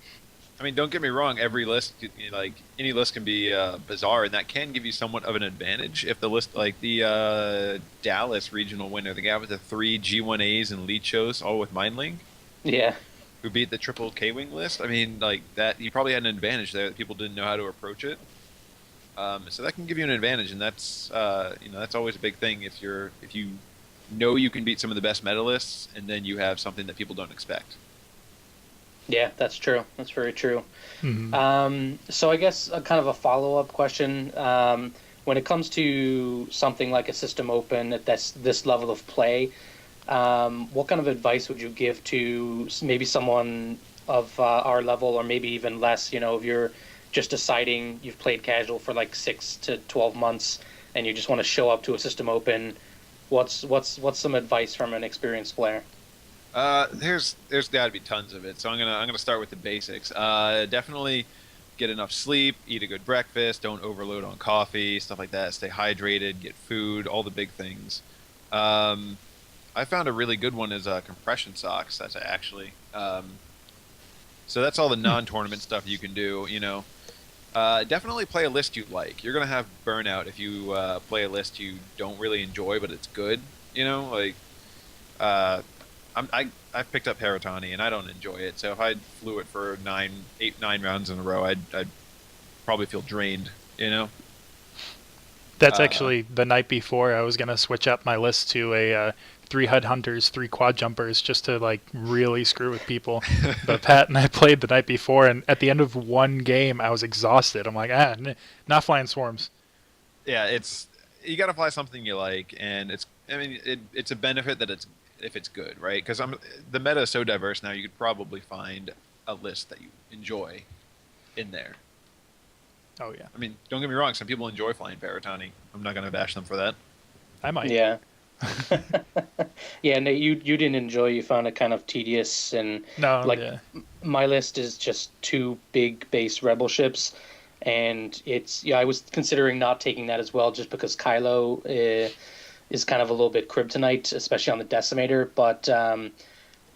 I mean, don't get me wrong. Every list, like any list, can be bizarre, and that can give you somewhat of an advantage. If the list, like the Dallas regional winner, the guy with the 3 G1As and Leechos, all with Mindling, Yeah. who beat the triple K-wing list. I mean, like that, he probably had an advantage there that people didn't know how to approach it. So that can give you an advantage, and that's that's always a big thing if you know you can beat some of the best meta lists, and then you have something that people don't expect. Yeah, that's true. That's very true. Mhm. So I guess a kind of a follow-up question. When it comes to something like a system open at this level of play, what kind of advice would you give to maybe someone of our level, or maybe even less? If you're just deciding you've played casual for like 6 to 12 months and you just want to show up to a system open, what's some advice from an experienced player? There's got to be tons of it. So I'm gonna start with the basics. Definitely get enough sleep, eat a good breakfast, don't overload on coffee, stuff like that. Stay hydrated, get food, all the big things. I found a really good one is compression socks. That's actually so that's all the non-tournament stuff you can do. Definitely play a list you like. You're gonna have burnout if you play a list you don't really enjoy, but it's good. I've picked up Paratani and I don't enjoy it. So if I flew it for 9 rounds in a row, I'd probably feel drained. That's actually the night before I was gonna switch up my list to a 3 HUD hunters, 3 quad jumpers, just to like really screw with people. But Pat and I played the night before, and at the end of one game, I was exhausted. I'm like, not flying swarms. Yeah, you got to fly something you like, and it's a benefit that if it's good, right? Because the meta is so diverse now. You could probably find a list that you enjoy in there. Oh yeah. I mean, don't get me wrong. Some people enjoy flying Paratani. I'm not going to bash them for that. I might. Yeah. Yeah, no, you didn't enjoy. You found it kind of tedious, and my list is just 2 big base rebel ships, and I was considering not taking that as well, just because Kylo is kind of a little bit kryptonite, especially on the decimator. But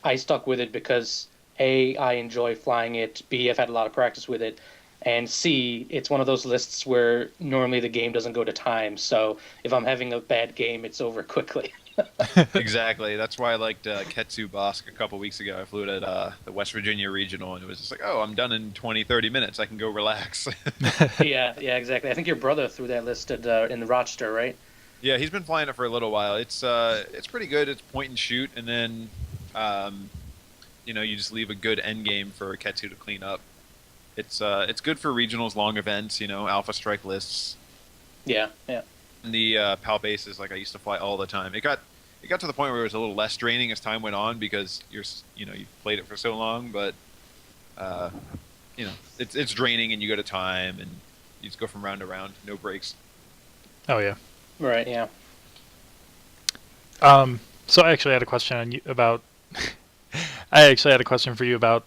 I stuck with it because A, I enjoy flying it. B, I've had a lot of practice with it. And C, it's one of those lists where normally the game doesn't go to time. So if I'm having a bad game, it's over quickly. Exactly. That's why I liked Ketsu Bosk a couple weeks ago. I flew it at the West Virginia Regional, and it was just like, oh, I'm done in 20, 30 minutes. I can go relax. Yeah, exactly. I think your brother threw that list in the Rochester, right? Yeah, he's been flying it for a little while. It's pretty good. It's point and shoot, and then you just leave a good end game for Ketsu to clean up. It's good for regionals, long events, alpha strike lists. Yeah. And the PAL bases, like I used to fly all the time. It got to the point where it was a little less draining as time went on because you've played it for so long, but it's draining and you go to time and you just go from round to round, no breaks. Oh yeah. Right. Yeah. So I actually had a question on you about. I actually had a question for you about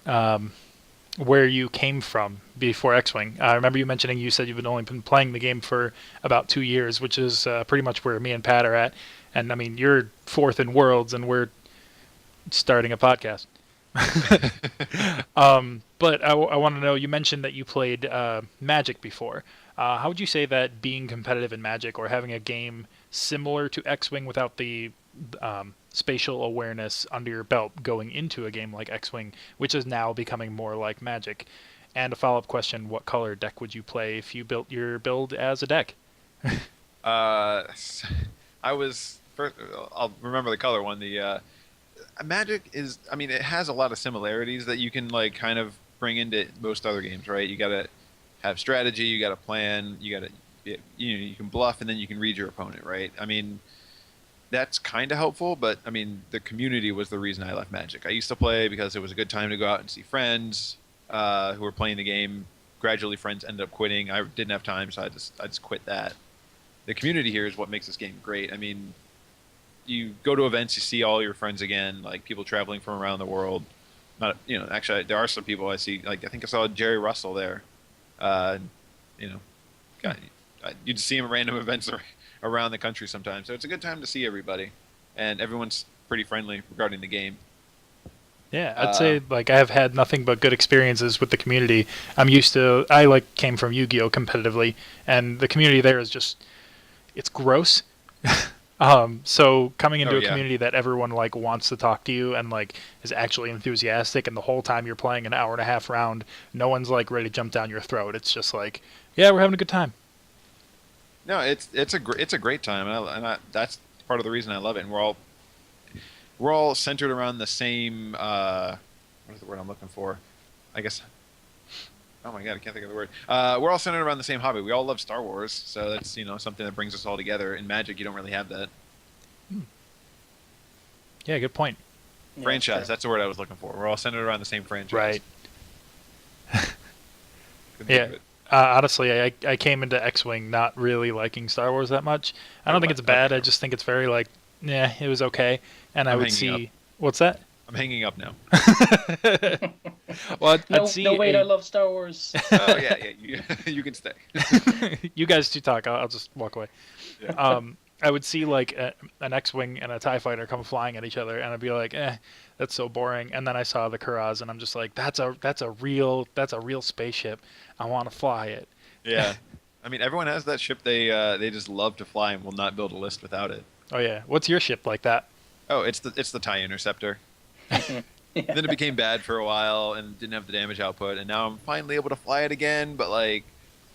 where you came from before X-Wing. I remember you mentioning you said you've only been playing the game for about 2 years, which is pretty much where me and Pat are at. And I mean, you're fourth in Worlds, and we're starting a podcast. But I want to know. You mentioned that you played Magic before. How would you say that being competitive in Magic or having a game similar to X-Wing without the spatial awareness under your belt going into a game like X-Wing, which is now becoming more like Magic? And a follow-up question, what color deck would you play if you built your build as a deck? I'll remember the color one. The Magic is, I mean, it has a lot of similarities that you can like kind of bring into most other games, right? You gotta have strategy, you gotta plan, you can bluff, and then you can read your opponent, right? I mean, that's kind of helpful, but I mean, the community was the reason I left Magic. I used to play because it was a good time to go out and see friends who were playing the game. Gradually, friends ended up quitting. I didn't have time, so I just quit that. The community here is what makes this game great. I mean, you go to events, you see all your friends again, like people traveling from around the world. Not, actually, there are some people I see. Like I think I saw Jerry Russell there. You'd see him at random events around the country sometimes. So it's a good time to see everybody, and everyone's pretty friendly regarding the game. Yeah, I'd say like I have had nothing but good experiences with the community. I came from Yu-Gi-Oh competitively, and the community there is just, it's gross. So coming into a community that everyone like wants to talk to you and like is actually enthusiastic, and the whole time you're playing an hour and a half round, no one's like ready to jump down your throat. It's just like, yeah, we're having a good time. No, it's a great time, and that's part of the reason I love it. And we're all centered around the same. What is the word I'm looking for? I guess. Oh my god, I can't think of the word. We're all centered around the same hobby. We all love Star Wars, so that's something that brings us all together. In Magic, you don't really have that. Yeah, good point. Franchise. Sure. That's the word I was looking for. We're all centered around the same franchise. Right. Yeah. Honestly, I came into X-Wing not really liking Star Wars that much. I don't think it's bad. I just think it's very like, yeah, it was okay. And I would see. What's that? I'm hanging up now. Well, I love Star Wars. Oh yeah, you can stay. You guys two talk. I'll just walk away. Yeah. I would see like an X-Wing and a TIE fighter come flying at each other, and I'd be like, that's so boring. And then I saw the Kuraz, and I'm just like, that's a real spaceship. I want to fly it. Yeah, I mean, everyone has that ship they just love to fly and will not build a list without it. Oh yeah, what's your ship like that? Oh, it's the TIE Interceptor. Then it became bad for a while and didn't have the damage output, and now I'm finally able to fly it again. But like,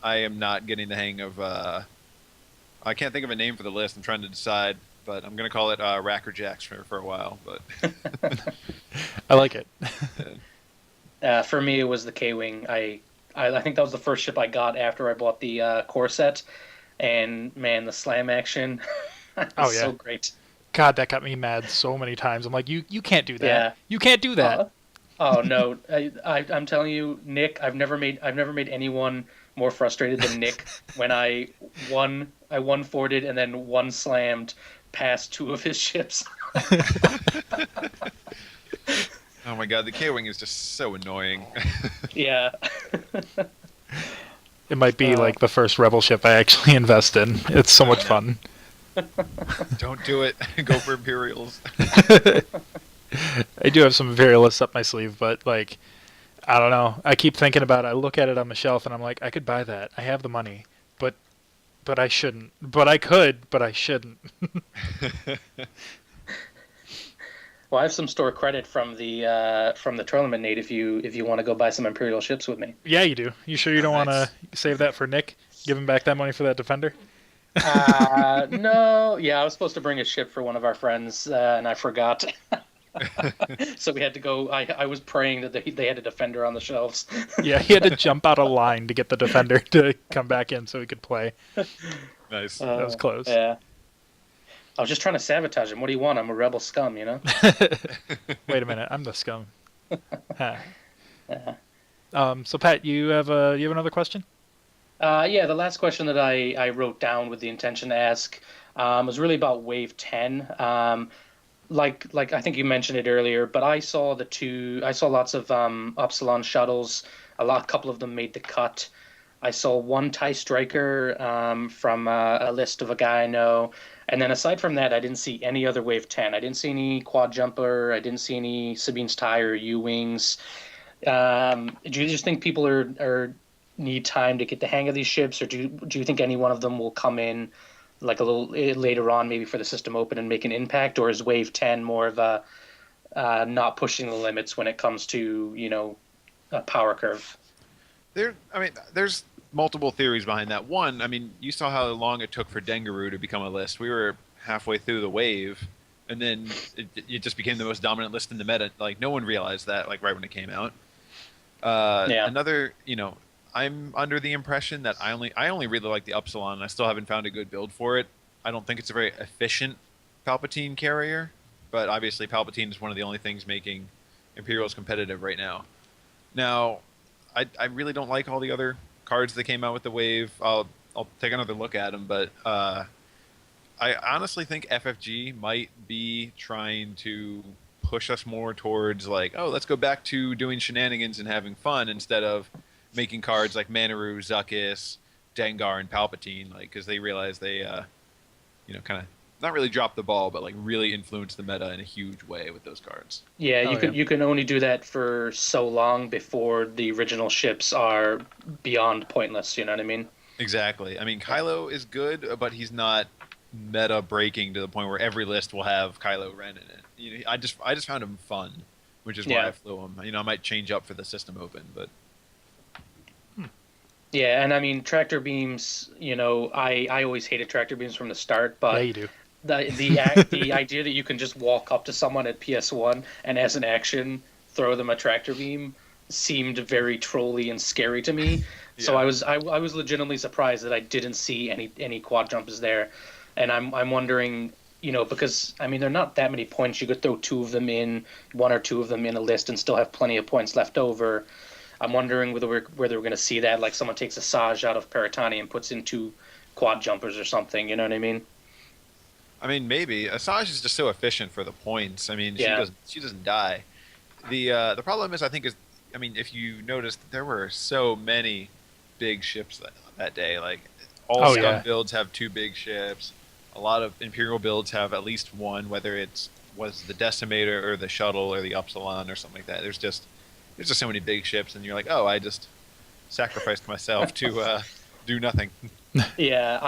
I am not getting the hang of. I can't think of a name for the list. I'm trying to decide, but I'm gonna call it Racker Jacks for a while. But I like it. For me, it was the K-Wing. I think that was the first ship I got after I bought the core set, and man, the slam action was so great. God, that got me mad so many times. I'm like, you can't do that. Yeah. You can't do that. Oh no, I'm telling you, Nick. I've never made anyone more frustrated than Nick when I one-forted and then one slammed past two of his ships. Oh my god, the K-Wing is just so annoying. Yeah. It might be like the first Rebel ship I actually invest in. It's so much fun. Don't do it. Go for Imperials. I do have some Imperialists up my sleeve, but like, I don't know. I keep thinking about it. I look at it on the shelf and I'm like, I could buy that. I have the money, but I shouldn't. But I could, but I shouldn't. Well, I have some store credit from the tournament, Nate. If you want to go buy some Imperial ships with me. Yeah, you do. You sure you don't want to save that for Nick? Give him back that money for that Defender? No. Yeah, I was supposed to bring a ship for one of our friends, and I forgot. So we had to go. I was praying that they had a defender on the shelves. Yeah, he had to jump out of line to get the defender to come back in so he could play. Nice. That was close. Yeah. I was just trying to sabotage him. What do you want? I'm a rebel scum, you know? Wait a minute, I'm the scum. Huh. Yeah. So Pat, you have another question? Yeah, the last question that I wrote down with the intention to ask was really about Wave 10. Like I think you mentioned it earlier, but I saw lots of Upsilon shuttles. A couple of them made the cut. I saw one TIE Striker from a list of a guy I know. And then aside from that, I didn't see any other Wave 10. I didn't see any Quad Jumper. I didn't see any Sabine's TIE or U-Wings. Do you just think people are need time to get the hang of these ships, or do you think any one of them will come in like a little later on, maybe for the system open, and make an impact? Or is Wave 10 more of a not pushing the limits when it comes to, a power curve? There's multiple theories behind that. One, you saw how long it took for Dengaroo to become a list. We were halfway through the wave, and then it just became the most dominant list in the meta. Like, no one realized that, like, right when it came out. Another, I'm under the impression that I only really like the Upsilon, and I still haven't found a good build for it. I don't think it's a very efficient Palpatine carrier, but obviously Palpatine is one of the only things making Imperials competitive right now. Now, I really don't like all the other cards that came out with the wave. I'll take another look at them, but I honestly think FFG might be trying to push us more towards, like, oh, let's go back to doing shenanigans and having fun instead of making cards like Manaru, Zuckuss, Dengar, and Palpatine, like, because they realize they, kind of not really drop the ball, but like really influence the meta in a huge way with those cards. Yeah, you can only do that for so long before the original ships are beyond pointless. You know what I mean? Exactly. Kylo is good, but he's not meta breaking to the point where every list will have Kylo Ren in it. I just found him fun, which is why I flew him. I might change up for the system open, but. Yeah, and tractor beams. I always hated tractor beams from the start, but Yeah, you do. the idea that you can just walk up to someone at PS1 and as an action throw them a tractor beam seemed very trolly and scary to me. Yeah. So I was legitimately surprised that I didn't see any quad jumpers there, and I'm wondering, because they're not that many points. You could throw one or two of them in a list and still have plenty of points left over. I'm wondering whether we're going to see that, like someone takes a Saj out of Paratani and puts in 2 quad jumpers or something. You know what I mean? Maybe. Asajj is just so efficient for the points. She doesn't die. The problem is, if you noticed, there were so many big ships that day. Like, all Scum builds have 2 big ships. A lot of Imperial builds have at least 1, whether it was the Decimator or the Shuttle or the Upsilon or something like that. There's just so many big ships, and you're like, oh, I just sacrificed myself to do nothing. Yeah,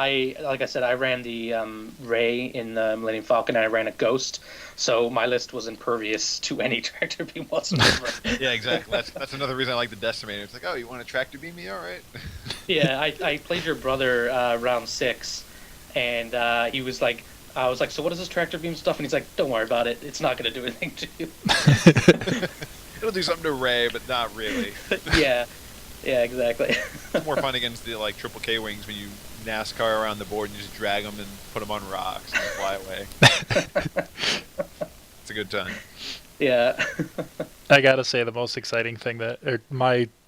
like I said, I ran the Ray in the Millennium Falcon, and I ran a Ghost, so my list was impervious to any tractor beam whatsoever. Yeah, exactly. That's another reason I like the Decimator. It's like, oh, you want to tractor beam me? All right. Yeah, I played your brother round 6, and he was like, I was like, so what is this tractor beam stuff? And he's like, don't worry about it. It's not going to do anything to you. It'll do something to Ray, but not really. Yeah, exactly. It's more fun against the triple K wings when you NASCAR around the board and you just drag them and put them on rocks and fly away. It's a good time. Yeah. I gotta say, the most exciting thing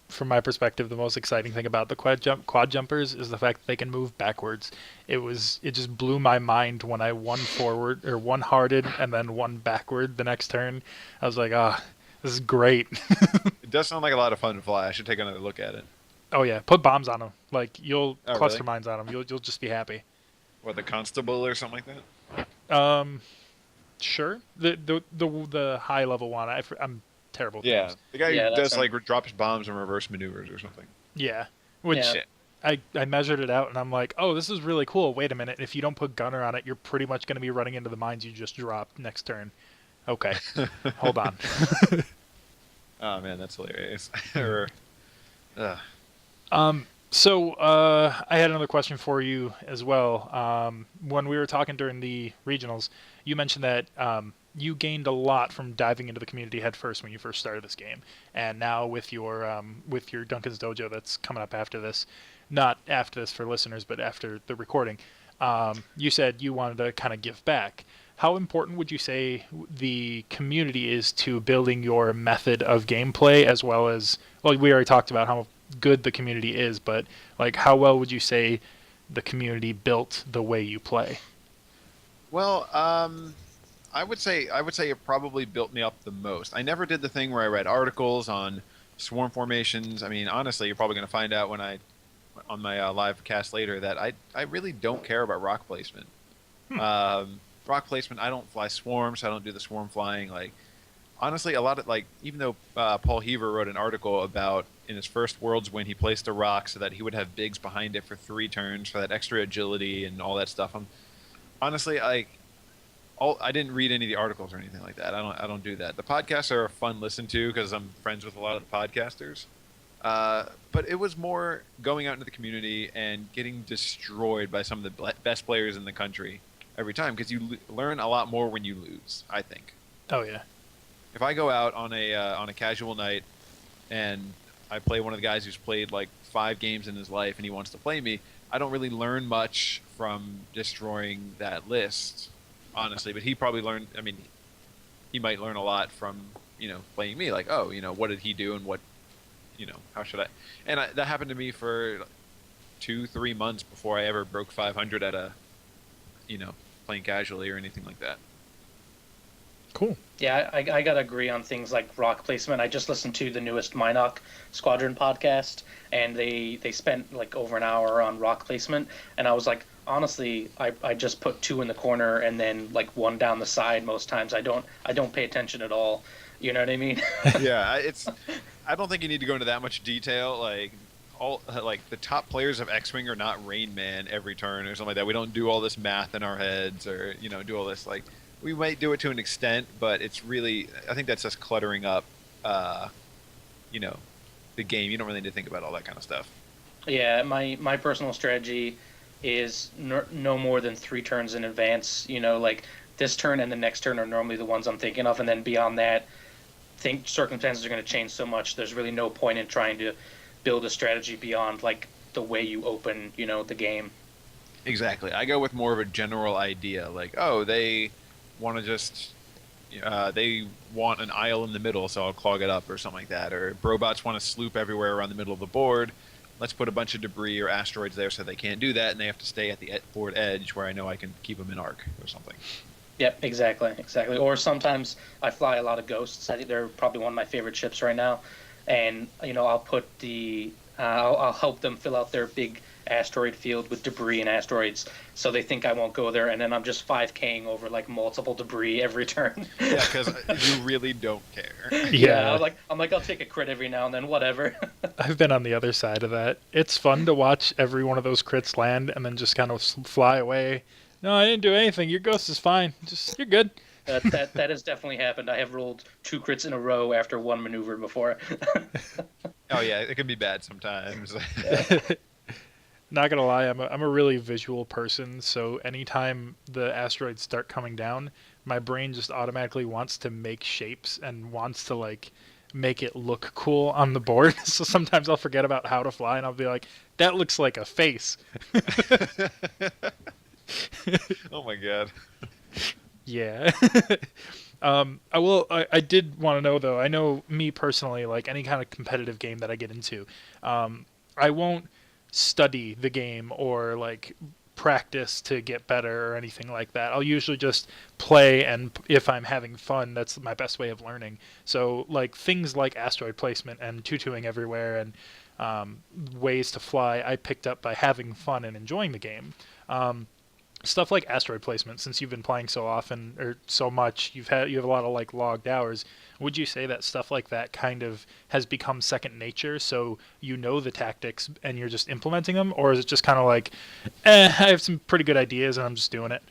from my perspective, the most exciting thing about the quad jumpers is the fact that they can move backwards. It just blew my mind when I one forward or one hearted and then one backward the next turn. I was like, this is great. It does sound like a lot of fun to fly. I should take another look at it. Oh yeah, put bombs on them. Like, you'll cluster mines on them. You'll just be happy. What, the Constable or something like that? Sure. The high level one. I'm terrible. With yeah, those. the guy who does drops bombs and reverse maneuvers or something. Yeah, which I measured it out and I'm like, oh, this is really cool. Wait a minute. If you don't put gunner on it, you're pretty much going to be running into the mines you just dropped next turn. Okay, hold on. Oh man, that's hilarious. So I had another question for you as well. When we were talking during the regionals, you mentioned that you gained a lot from diving into the community head first when you first started this game, and now with your Duncan's Dojo that's coming up after this, not after this for listeners, but after the recording, you said you wanted to kind of give back. How important would you say the community is to building your method of gameplay, as well as, well, we already talked about how good the community is, but like how well would you say the community built the way you play? Well, I would say it probably built me up the most. I never did the thing where I read articles on swarm formations. I mean, honestly, you're probably going to find out when on my live cast later that I really don't care about rock placement. Rock placement, I don't fly swarms. I don't do the swarm flying. Like, honestly, a lot of, like, even though Paul Heaver wrote an article about in his first Worlds when he placed a rock so that he would have bigs behind it for 3 turns for that extra agility and all that stuff. Honestly, I didn't read any of the articles or anything like that. I don't do that. The podcasts are a fun listen to because I'm friends with a lot of the podcasters. But it was more going out into the community and getting destroyed by some of the best players in the country every time, because you learn a lot more when you lose, I think. Oh yeah. If I go out on a casual night and I play one of the guys who's played like 5 games in his life and he wants to play me, I don't really learn much from destroying that list, honestly. But he probably learned. I mean, he might learn a lot from playing me. Like, oh, what did he do and what, how should I? And that happened to me for 2-3 months before I ever broke 500 at a, playing casually or anything like that. Cool. Yeah, I gotta agree on things like rock placement. I just listened to the newest Minoc Squadron podcast, and they spent like over an hour on rock placement, and I was like, honestly, I just put 2 in the corner and then like 1 down the side most times. I don't pay attention at all. You know what I mean? Yeah, I don't think you need to go into that much detail. Like the top players of X-Wing are not Rain Man every turn or something like that. We don't do all this math in our heads or do all this. Like, we might do it to an extent, but it's really, I think that's just cluttering up the game. You don't really need to think about all that kind of stuff. Yeah, my personal strategy is no more than 3 turns in advance. Like this turn and the next turn are normally the ones I'm thinking of, and then beyond that, circumstances are going to change so much. There's really no point in trying to build a strategy beyond like the way you open, the game. Exactly. I go with more of a general idea, like, oh, they want to just they want an aisle in the middle, so I'll clog it up or something like that. Or Brobots want to sloop everywhere around the middle of the board. Let's put a bunch of debris or asteroids there so they can't do that, and they have to stay at the board edge where I know I can keep them in arc or something. Yep, exactly. Or sometimes I fly a lot of ghosts. I think they're probably one of my favorite ships right now. And I'll put I'll help them fill out their big asteroid field with debris and asteroids, so they think I won't go there, and then I'm just 5K'ing over like multiple debris every turn. Yeah, because you really don't care. Yeah, I'm like I'll take a crit every now and then, whatever. I've been on the other side of that. It's fun to watch every one of those crits land and then just kind of fly away. No, I didn't do anything. Your ghost is fine. You're good. That has definitely happened. I have rolled 2 crits in a row after 1 maneuver before. Oh yeah, it can be bad sometimes. Not gonna lie, I'm a really visual person, so anytime the asteroids start coming down, my brain just automatically wants to make shapes and wants to like make it look cool on the board. So sometimes I'll forget about how to fly and I'll be like, that looks like a face. Oh my god. Yeah. I did want to know though, I know me personally, like any kind of competitive game that I get into, I won't study the game or like practice to get better or anything like that. I'll usually just play, and if I'm having fun, that's my best way of learning. So like things like asteroid placement and tutuing everywhere and ways to fly, I picked up by having fun and enjoying the game. Stuff like asteroid placement, since you've been playing so often or so much, you have a lot of like logged hours. Would you say that stuff like that kind of has become second nature, so you know the tactics and you're just implementing them, or is it just kind of like, I have some pretty good ideas and I'm just doing it?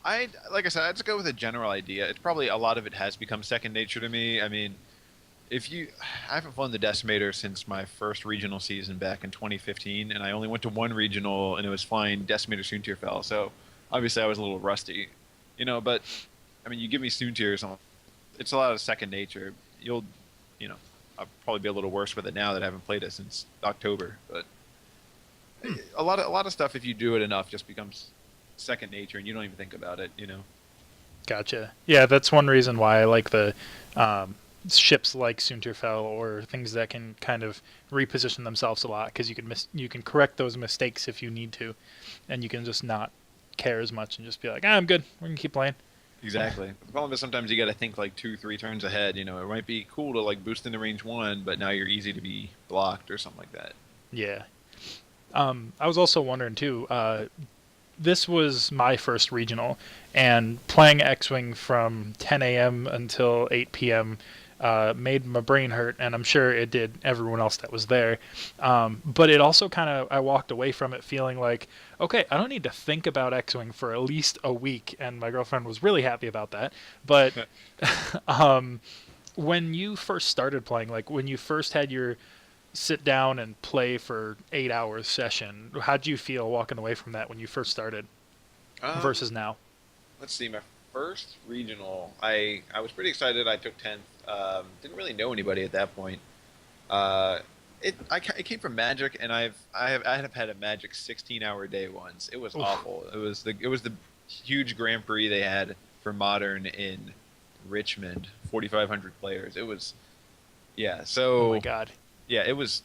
Like I said, I'd just go with a general idea. It's probably a lot of it has become second nature to me. I mean, I haven't flown the Decimator since my first regional season back in 2015, and I only went to 1 regional, and it was flying Decimator Soontirfell, so obviously I was a little rusty, but I mean, you give me Soontier or something. It's a lot of second nature. You'll, I'll probably be a little worse with it now that I haven't played it since October. But a lot of stuff, if you do it enough, just becomes second nature, and you don't even think about it. Gotcha. Yeah, that's one reason why I like the ships like Sunterfell or things that can kind of reposition themselves a lot, because you can correct those mistakes if you need to, and you can just not care as much and just be like, I'm good. We're gonna keep playing. Exactly. The problem is sometimes you got to think like 2-3 turns ahead. It might be cool to like boost into range 1, but now you're easy to be blocked or something like that. Yeah. I was also wondering too. This was my first regional, and playing X-Wing from 10 a.m. until 8 p.m. Made my brain hurt, and I'm sure it did everyone else that was there. But it also I walked away from it feeling like, okay, I don't need to think about X-Wing for at least a week, and my girlfriend was really happy about that. But when you first started playing, like when you first had your sit down and play for 8 hours session, how'd you feel walking away from that when you first started versus now? Let's see, my first regional, I was pretty excited. I took 10th. Didn't really know anybody at that point. It came from Magic, and I have had a Magic 16-hour day once. It was awful. It was the huge Grand Prix they had for Modern in Richmond, 4,500 players. It was, yeah. So oh my god. Yeah, it was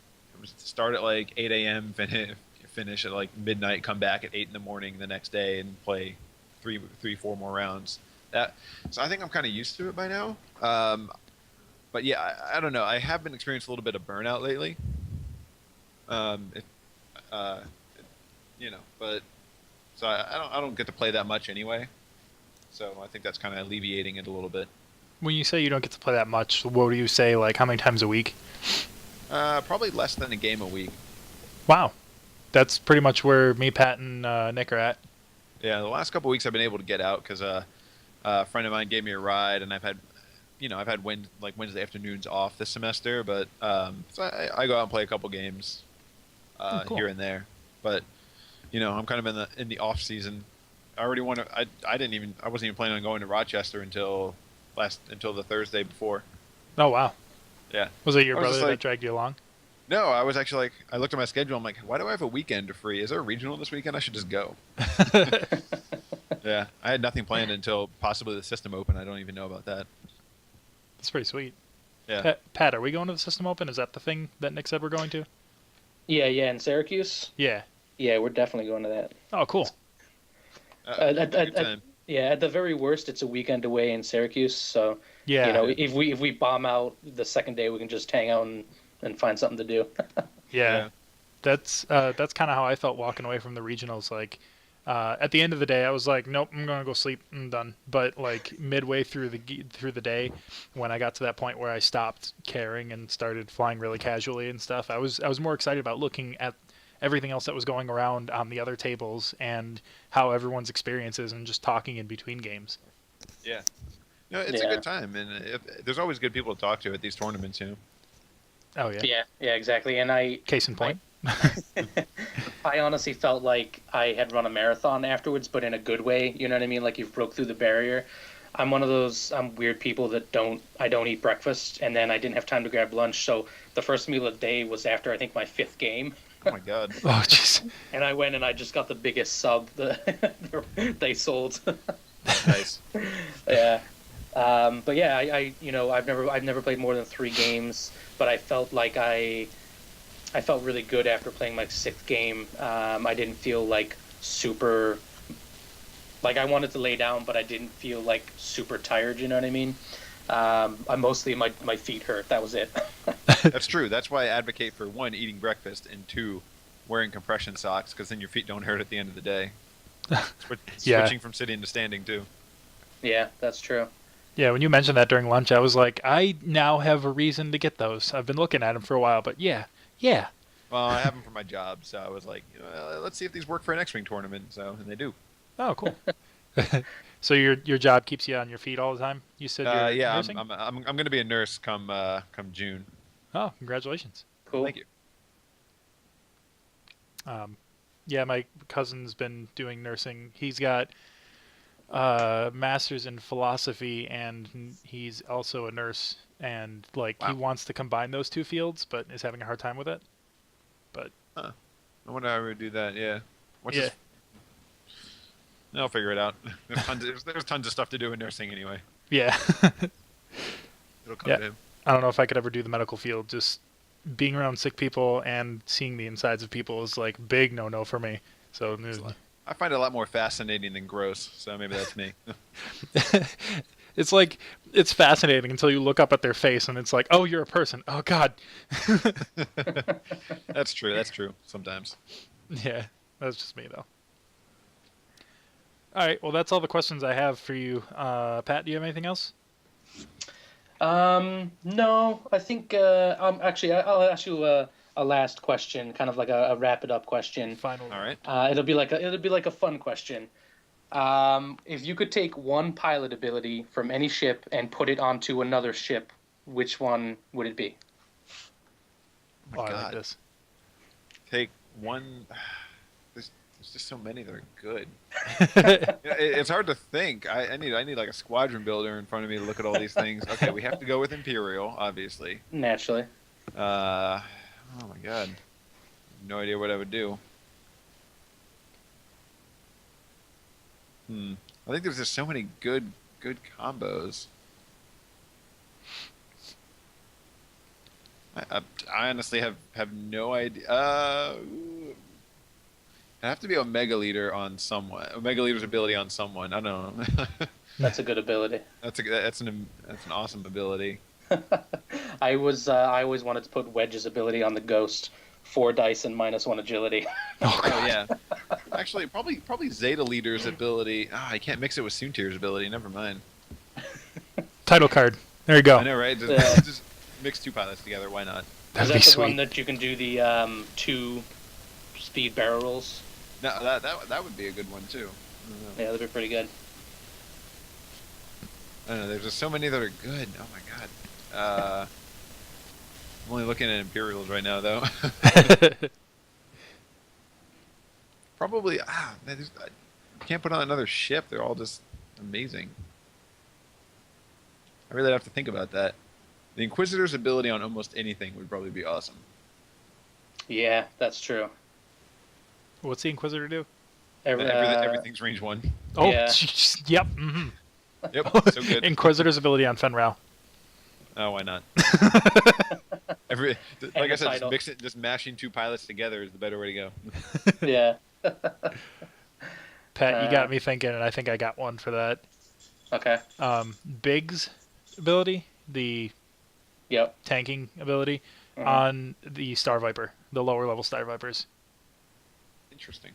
start at like 8 a.m., finish at like midnight, come back at 8 in the morning the next day and play four more rounds. So I think I'm kind of used to it by now. But yeah, I don't know. I have been experiencing a little bit of burnout lately. But so I don't get to play that much anyway. So I think that's kind of alleviating it a little bit. When you say you don't get to play that much, what do you say? Like how many times a week? Probably less than a game a week. Wow, that's pretty much where me, Pat, and Nick are at. Yeah, the last couple of weeks I've been able to get out because a friend of mine gave me a ride, and I've had Wednesday afternoons off this semester. But so I go out and play a couple games cool. here and there. But I'm kind of in the off season. I already want to. I wasn't even planning on going to Rochester until the Thursday before. Oh wow. Yeah. Was it your brother that dragged you along? No, I was actually I looked at my schedule. I'm like, why do I have a weekend free? Is there a regional this weekend? I should just go. Yeah, I had nothing planned until possibly the System Open. I don't even know about that. That's pretty sweet. Yeah. Pat, are we going to the System Open? Is that the thing that Nick said we're going to? Yeah, in Syracuse. Yeah. Yeah, we're definitely going to that. Oh, cool. At the very worst, it's a weekend away in Syracuse. So yeah, if we bomb out the second day, we can just hang out and find something to do. Yeah. That's kind of how I felt walking away from the regionals. Like at the end of the day, I was like, nope, I'm gonna go sleep. I'm done. But like midway through the day, when I got to that point where I stopped caring and started flying really casually and stuff, I was more excited about looking at everything else that was going around on the other tables and how everyone's experiences and just talking in between games. Yeah. No, it's a good time, and there's always good people to talk to at these tournaments, Oh yeah. Yeah, exactly. And Case in point. I honestly felt like I had run a marathon afterwards, but in a good way. You know what I mean? Like you broke through the barrier. I'm one of those weird people that I don't eat breakfast, and then I didn't have time to grab lunch. So the first meal of the day was after I think my 5th game. Oh my god. Oh jeez. And I went and I just got the biggest sub that they sold. Nice. Yeah. But yeah, I've never played more than 3 games, but I felt like I felt really good after playing my 6th game. I didn't feel like super, like I wanted to lay down, but I didn't feel like super tired. You know what I mean? I mostly my feet hurt. That was it. That's true. That's why I advocate for 1, eating breakfast, and 2, wearing compression socks, because then your feet don't hurt at the end of the day. Switching from sitting to standing too. Yeah, that's true. Yeah, when you mentioned that during lunch, I was like, I now have a reason to get those. I've been looking at them for a while, but yeah. Well, I have them for my job, so I was like, let's see if these work for an X-Wing tournament. And they do. Oh, cool. So your job keeps you on your feet all the time? You said you're nursing? I'm going to be a nurse come June. Oh, congratulations. Cool. Thank you. Yeah, my cousin's been doing nursing. He's got master's in philosophy, and he's also a nurse, and like he Wow. wants to combine those two fields, but is having a hard time with it. But I wonder how we would do that. Yeah. What's yeah, his... I'll figure it out. There's tons of stuff to do in nursing anyway. yeah. It'll come Yeah. to him. I don't know if I could ever do the medical field. Just being around sick people and seeing the insides of people is like big no for me. So I find it a lot more fascinating than gross, so maybe that's me. it's like it's fascinating until you look up at their face and it's like, oh, you're a person. Oh God. That's true. Sometimes. Yeah, that's just me though. All right, well that's all the questions I have for you. Pat, do you have anything else? No, I think actually I'll ask you a last question, kind of like a wrap it up question. Final. All right. It'll be like a fun question. If you could take one pilot ability from any ship and put it onto another ship, which one would it be? Oh my I God. like this. Take one. There's just so many that are good. It's hard to think. I need like a squadron builder in front of me to look at all these things. Okay, we have to go with Imperial, obviously. Naturally. Oh my God, no idea what I would do. I think there's just so many good combos. I honestly have no idea. It'd have to be Omega Leader on someone. Omega Leader's ability on someone. I don't know. That's a good ability. That's an awesome ability. I always wanted to put Wedge's ability on the Ghost. 4 dice and -1 agility. Oh yeah. Actually, probably Zeta Leader's ability. I can't mix it with Soontir's ability. Never mind. Title card. There you go. I know, right? Yeah. Just mix 2 pilots together. Why not? That'd Is be that the sweet. one that you can do the 2 speed barrel rolls? No, that would be a good one too. I don't know. Yeah, that'd be pretty good. I don't know. There's just so many that are good. Oh my God. I'm only looking at Imperials right now, though. Probably. Man, I can't put on another ship. They're all just amazing. I really have to think about that. The Inquisitor's ability on almost anything would probably be awesome. Yeah, that's true. What's the Inquisitor do? Everything's range 1. Oh, Yeah. yep. Mm-hmm. Yep, so good. Inquisitor's ability on Fenral. Oh, why not? Like I said, title. just mashing 2 pilots together is the better way to go. Yeah. Pat, you got me thinking, and I think I got one for that. Okay. Biggs' ability, the Yep. tanking ability, on the Star Viper, the lower level Star Vipers. Interesting.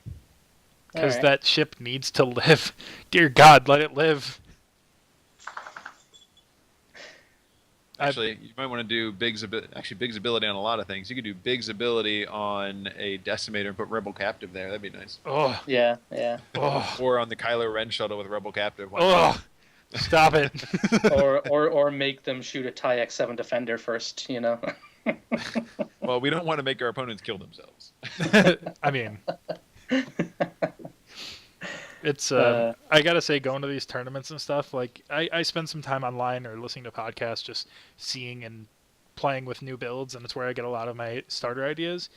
Because Alright. that ship needs to live. Dear God, let it live. Actually, you might want to do Biggs' ability on a lot of things. You could do Biggs' ability on a Decimator and put Rebel Captive there. That'd be nice. Oh, Yeah. oh, Or on the Kylo Ren shuttle with Rebel Captive. Why not? oh. Stop it. or make them shoot a TIE X7 Defender first, you know? Well, we don't want to make our opponents kill themselves. I mean, it's I gotta say, going to these tournaments and stuff, like I spend some time online or listening to podcasts, just seeing and playing with new builds, and it's where I get a lot of my starter ideas.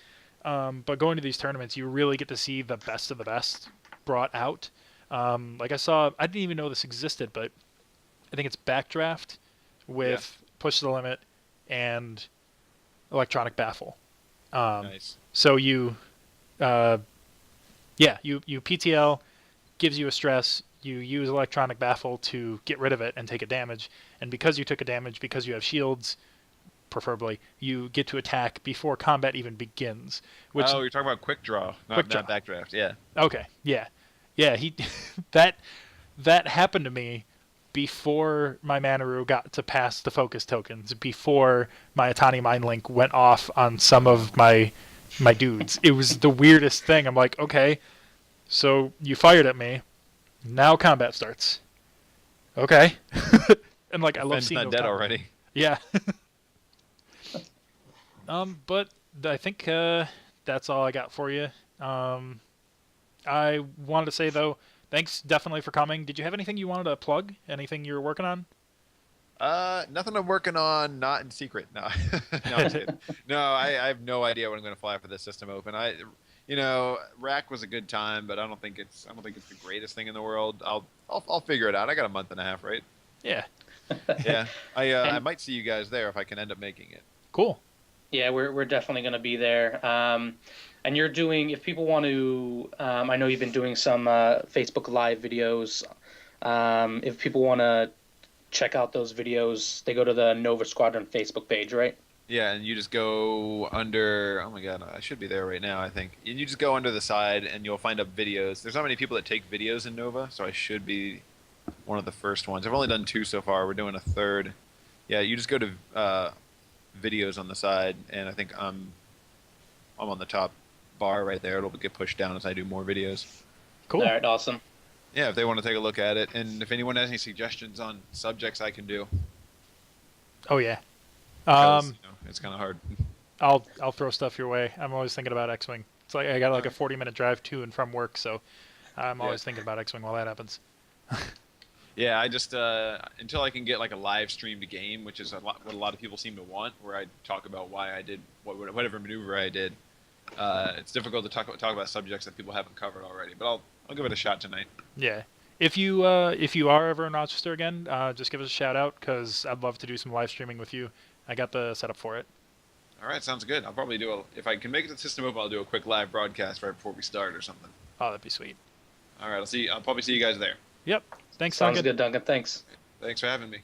But going to these tournaments, you really get to see the best of the best brought out. Like I didn't even know this existed, but I think it's Backdraft with Push the Limit and Electronic Baffle. Nice. So you PTL, gives you a stress, you use Electronic Baffle to get rid of it and take a damage, and because you took a damage, because you have shields, preferably, you get to attack before combat even begins. Which, you're talking about Quick Draw, Quick not Draw. Backdraft. Yeah. okay, yeah, he that happened to me before my Manaru got to pass the focus tokens, before my Atani Mind Link went off on some of my dudes. It was the weirdest thing. I'm like, okay, so you fired at me, now combat starts. Okay. And like, I love Ben's seeing not those dead combat. already. Yeah. But I think that's all I got for you. I wanted to say, though, thanks definitely for coming. Did you have anything you wanted to plug? Anything you were working on? Nothing I'm working on, not in secret. No, no, I'm just kidding. No, I have no idea what I'm going to fly for this system open. Rack was a good time, but I don't think it's the greatest thing in the world. I'll figure it out. I got a month and a half, right? Yeah. Yeah. I might see you guys there if I can end up making it. Cool. Yeah, we're definitely going to be there. And you're doing, if people want to, I know you've been doing some Facebook Live videos. If people want to check out those videos, they go to the Nova Squadron Facebook page, right? Yeah, and you just go under, oh my god, I should be there right now, I think. And you just go under the side and you'll find up videos. There's not many people that take videos in Nova, so I should be one of the first ones. I've only done 2 so far. We're doing a 3rd. Yeah, you just go to videos on the side, and I think I'm on the top bar right there. It'll get pushed down as I do more videos. Cool. All right, awesome. Yeah, if they want to take a look at it, and if anyone has any suggestions on subjects I can do. Oh yeah. 'Cause, it's kind of hard. I'll throw stuff your way. I'm always thinking about X-Wing. It's like I got like a 40-minute drive to and from work, so I'm always thinking about X-Wing while that happens. Yeah, I just until I can get like a live streamed game, which is what a lot of people seem to want, where I talk about why I did whatever maneuver I did. It's difficult to talk about subjects that people haven't covered already, but I'll give it a shot tonight. Yeah. If you are ever in Rochester again, just give us a shout out, because I'd love to do some live streaming with you. I got the setup for it. All right, sounds good. I'll probably if I can make it to the system open, I'll do a quick live broadcast right before we start or something. Oh, that'd be sweet. All right, I'll probably see you guys there. Yep. Thanks, Sounds Duncan. good, Duncan. Thanks. Thanks for having me.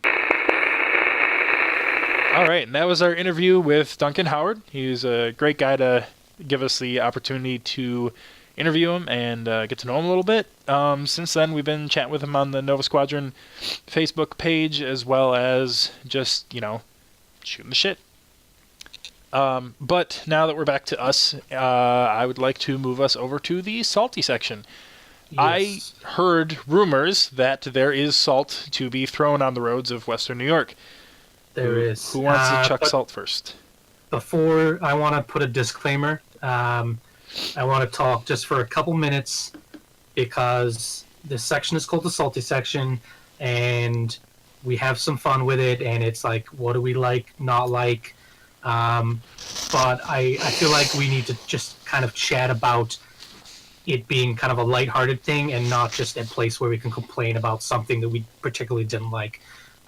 All right, and that was our interview with Duncan Howard. He's a great guy to give us the opportunity to interview him and get to know him a little bit. Since then, we've been chatting with him on the Nova Squadron Facebook page, as well as just, shooting the shit. But now that we're back to us, I would like to move us over to the salty section. Yes. I heard rumors that there is salt to be thrown on the roads of Western New York. There is. Who wants to chuck but salt first? Before, I want to put a disclaimer. I want to talk just for a couple minutes, because this section is called the salty section, and we have some fun with it, and it's like, what do we like, not like? But I feel like we need to just kind of chat about it being kind of a lighthearted thing, and not just a place where we can complain about something that we particularly didn't like.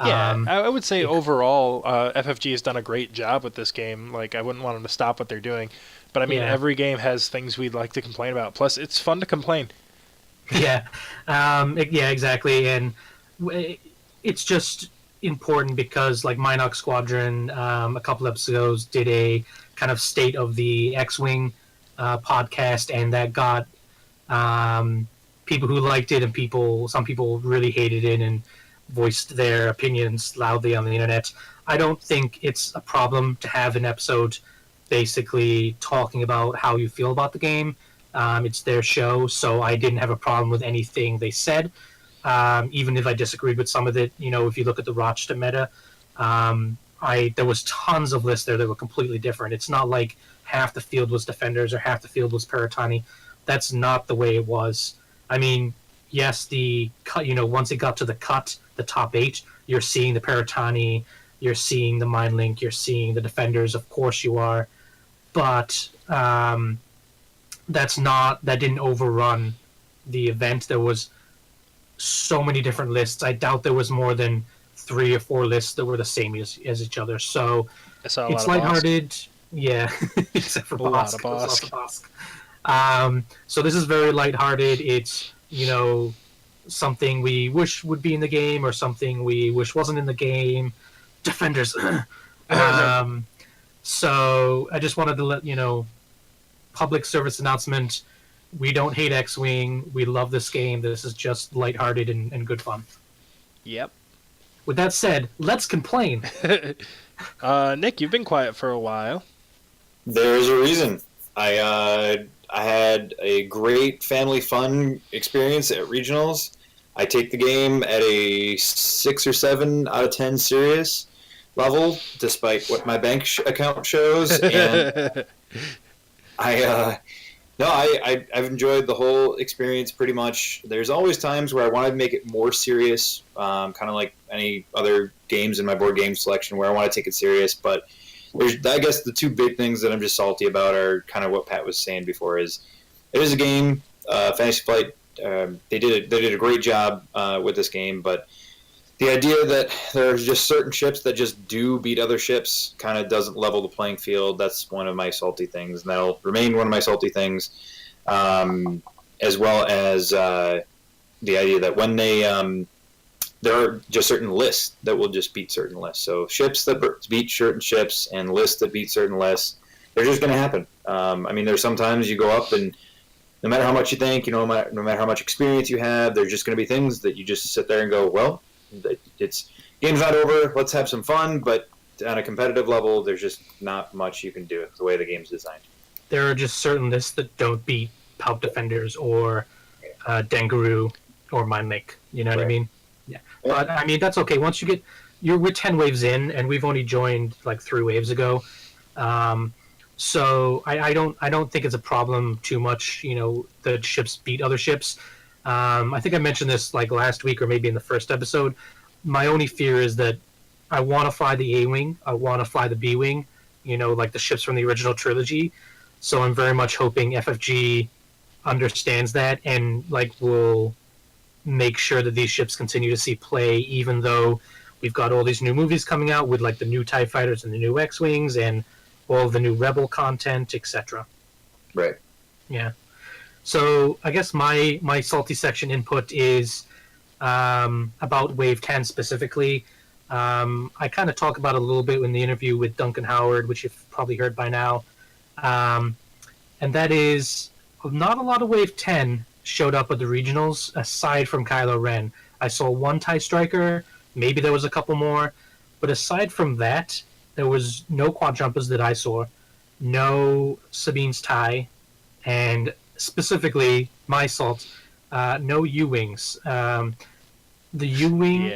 Yeah, I would say overall, FFG has done a great job with this game. Like, I wouldn't want them to stop what they're doing. But, I mean, every game has things we'd like to complain about. Plus, it's fun to complain. Yeah, exactly. And it's just important because, like, Minox Squadron, a couple episodes did a kind of state of the X-Wing podcast, and that got people who liked it and some people really hated it and voiced their opinions loudly on the internet. I don't think it's a problem to have an episode basically talking about how you feel about the game. It's their show, so I didn't have a problem with anything they said, even if I disagreed with some of it. If you look at the Rochester meta, there was tons of lists there that were completely different. It's not like half the field was Defenders or half the field was Paratani. That's not the way it was. I mean, yes, the cut, once it got to the top 8, you're seeing the Paratani, you're seeing the Mind Link, you're seeing the Defenders, of course you are. But that didn't overrun the event. There was so many different lists. I doubt there was more than 3 or 4 lists that were the same as each other. So it's lighthearted. Yeah, except for Bosk. So this is very lighthearted. It's, something we wish would be in the game or something we wish wasn't in the game. Defenders. So I just wanted to let public service announcement. We don't hate X-Wing. We love this game. This is just lighthearted and good fun. Yep. With that said, let's complain. Nick, you've been quiet for a while. There's a reason. I had a great family fun experience at regionals. I take the game at a 6 or 7 out of 10 serious level, despite what my bank account shows. And No, I've enjoyed the whole experience pretty much. There's always times where I want to make it more serious, kind of like any other games in my board game selection where I want to take it serious. But I guess the two big things that I'm just salty about are kind of what Pat was saying before. Is it is a game, Fantasy Flight. They did a great job with this game, but the idea that there's just certain ships that just do beat other ships kind of doesn't level the playing field. That's one of my salty things, and that'll remain one of my salty things, as well as the idea that when they there are just certain lists that will just beat certain lists. So ships that beat certain ships and lists that beat certain lists, they're just going to happen. I mean, there's sometimes you go up and no matter how much you think, no matter how much experience you have, there's just going to be things that you just sit there and go, well, it's game's not over. Let's have some fun, but on a competitive level, there's just not much you can do the way the game's designed. There are just certain lists that don't beat Palp Defenders or Dengaroo or Mind Lake. You know what I mean? Yeah. But I mean that's okay. Once we're 10 waves in, and we've only joined like 3 waves ago. So I don't think it's a problem too much. The ships beat other ships. I think I mentioned this like last week or maybe in the first episode. My only fear is that I want to fly the A-Wing, I want to fly the B-Wing, like the ships from the original trilogy. So I'm very much hoping FFG understands that and like will make sure that these ships continue to see play, even though we've got all these new movies coming out with like the new TIE Fighters and the new X-Wings and all the new Rebel content, etc. Right. Yeah. So I guess my salty section input is about Wave 10 specifically. I kind of talk about it a little bit in the interview with Duncan Howard, which you've probably heard by now. And that is not a lot of Wave 10 showed up at the regionals aside from Kylo Ren. I saw one TIE Striker, maybe there was a couple more, but aside from that, there was no quad jumpers that I saw, no Sabine's TIE, and specifically my salt, no U-Wings. The U-Wing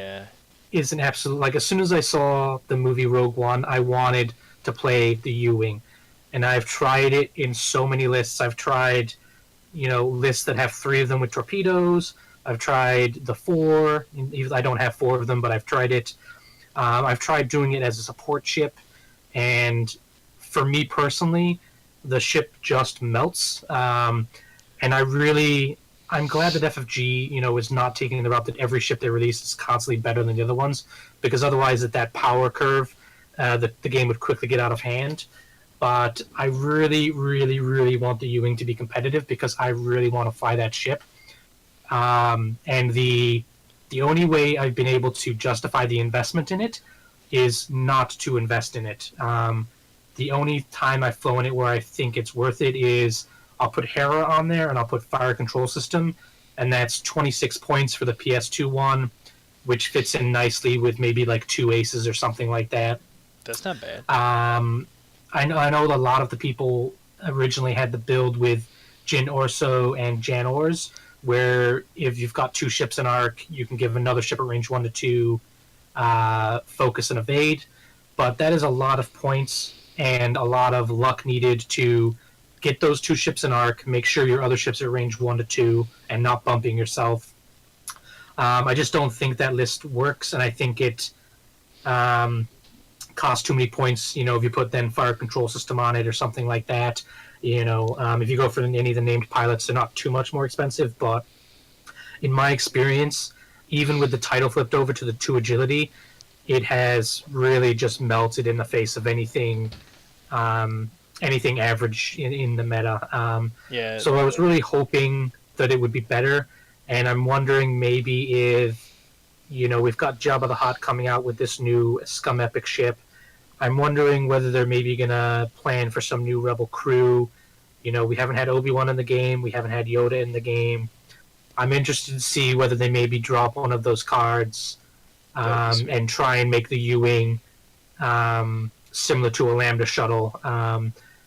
is an absolute, like as soon as I saw the movie Rogue One, I wanted to play the U-Wing. And I've tried it in so many lists. I've tried, lists that have 3 of them with torpedoes. I've tried the 4. I don't have 4 of them, but I've tried it. I've tried doing it as a support ship. And for me personally, the ship just melts. And I'm glad that FFG, is not taking the route that every ship they release is constantly better than the other ones, because otherwise at that power curve, the game would quickly get out of hand. But I really, really, really want the U-Wing to be competitive because I really want to fly that ship. And the only way I've been able to justify the investment in it is not to invest in it. The only time I've flown it where I think it's worth it is I'll put Hera on there and I'll put Fire Control System, and that's 26 points for the PS2 one, which fits in nicely with maybe like 2 aces or something like that. That's not bad. I know a lot of the people originally had the build with Jyn Orso and Jan Ors, where if you've got 2 ships in arc, you can give another ship at range 1 to 2 focus and evade. But that is a lot of points and a lot of luck needed to get those 2 ships in arc, make sure your other ships are range 1 to 2, and not bumping yourself. I just don't think that list works, and I think it costs too many points, if you put then Fire Control System on it or something like that. If you go for any of the named pilots, they're not too much more expensive, but in my experience, even with the title flipped over to the 2 agility, it has really just melted in the face of anything average in the meta. So I was really hoping that it would be better, and I'm wondering maybe if, we've got Jabba the Hutt coming out with this new Scum Epic ship. I'm wondering whether they're maybe going to plan for some new Rebel crew. We haven't had Obi-Wan in the game. We haven't had Yoda in the game. I'm interested to see whether they maybe drop one of those cards and try and make the U-Wing similar to a Lambda shuttle,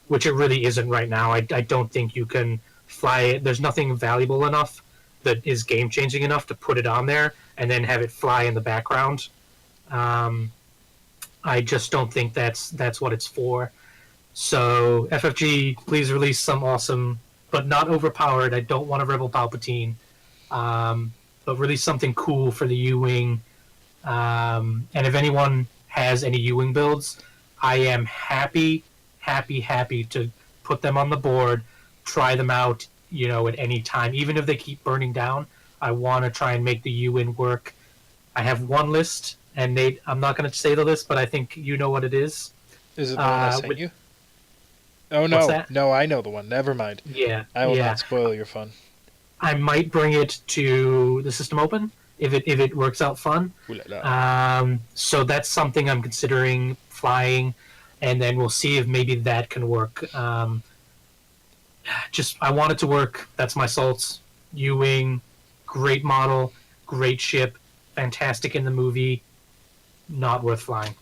which it really isn't right now. I don't think you can fly it. There's nothing valuable enough that is game-changing enough to put it on there and then have it fly in the background. I just don't think that's what it's for. So FFG, please release some awesome but not overpowered. I don't want a Rebel Palpatine, but really something cool for the U-Wing. And if anyone has any U-Wing builds, I am happy to put them on the board, try them out, at any time. Even if they keep burning down, I want to try and make the U-Wing work. I have one list, and Nate, I'm not going to say the list, but I think you know what it is. Is it the one I sent you? Oh, What's no. that? No, I know the one. Never mind. Yeah. I will not spoil your fun. I might bring it to the System Open if it works out fun. Ooh la la. So that's something I'm considering flying, and then we'll see if maybe that can work. I want it to work. That's my salts. U-Wing, great model, great ship, fantastic in the movie, not worth flying.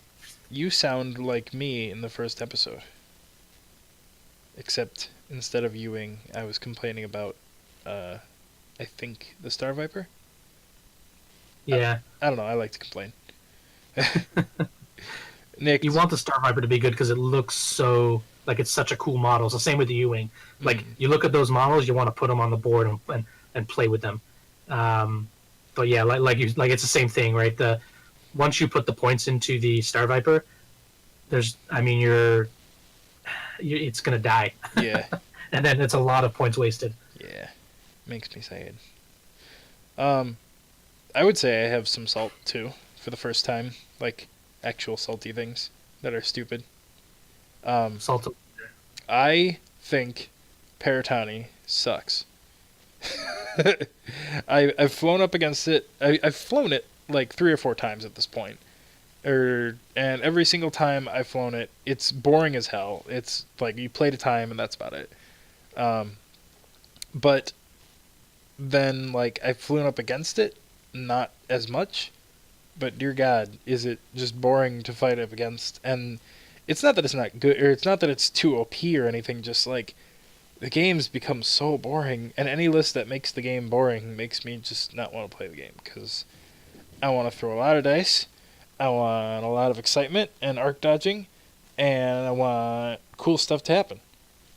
You sound like me in the first episode. Except instead of U-Wing, I was complaining about, I think, the Star Viper? Yeah. I don't know, I like to complain. Nick, You want the Star Viper to be good because it looks so, like, it's such a cool model. So same with the U-Wing. Like, you look at those models, you want to put them on the board and play with them. But yeah, like it's the same thing, right? Once you put the points into the Star Viper, it's gonna die. Yeah. And then it's a lot of points wasted. Yeah. Makes me sad. I would say I have some salt, too, for the first time. Like, actual salty things that are stupid. Salt. I think Paratani sucks. I've flown up against it. I've flown it like 3 or 4 times at this point. And every single time I've flown it, it's boring as hell. It's like you played a time and that's about it. But then, like, I've flown up against it, not as much. But dear God, is it just boring to fight up against? And it's not that it's not good, or it's not that it's too OP or anything. Just like the game's become so boring, and any list that makes the game boring makes me just not want to play the game because I want to throw a lot of dice, I want a lot of excitement and arc dodging, and I want cool stuff to happen.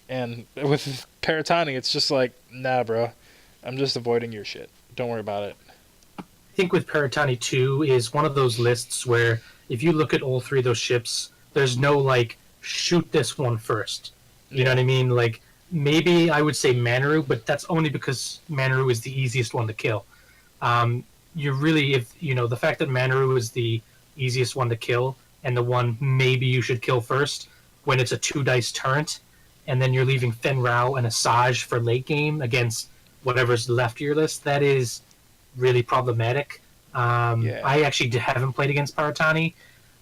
And with Paratani, it's just like, nah, bro, I'm just avoiding your shit. Don't worry about it. I think with Paratani 2 is one of those lists where if you look at all 3 of those ships, there's no, like, shoot this one first. You know what I mean? Like, maybe I would say Manaru, but that's only because Manaru is the easiest one to kill. The fact that Manaru is the easiest one to kill and the one maybe you should kill first when it's a 2-dice turret, and then you're leaving Fen Rao and Asajj for late game against whatever's left of your list, that is really problematic. I actually haven't played against Paratani.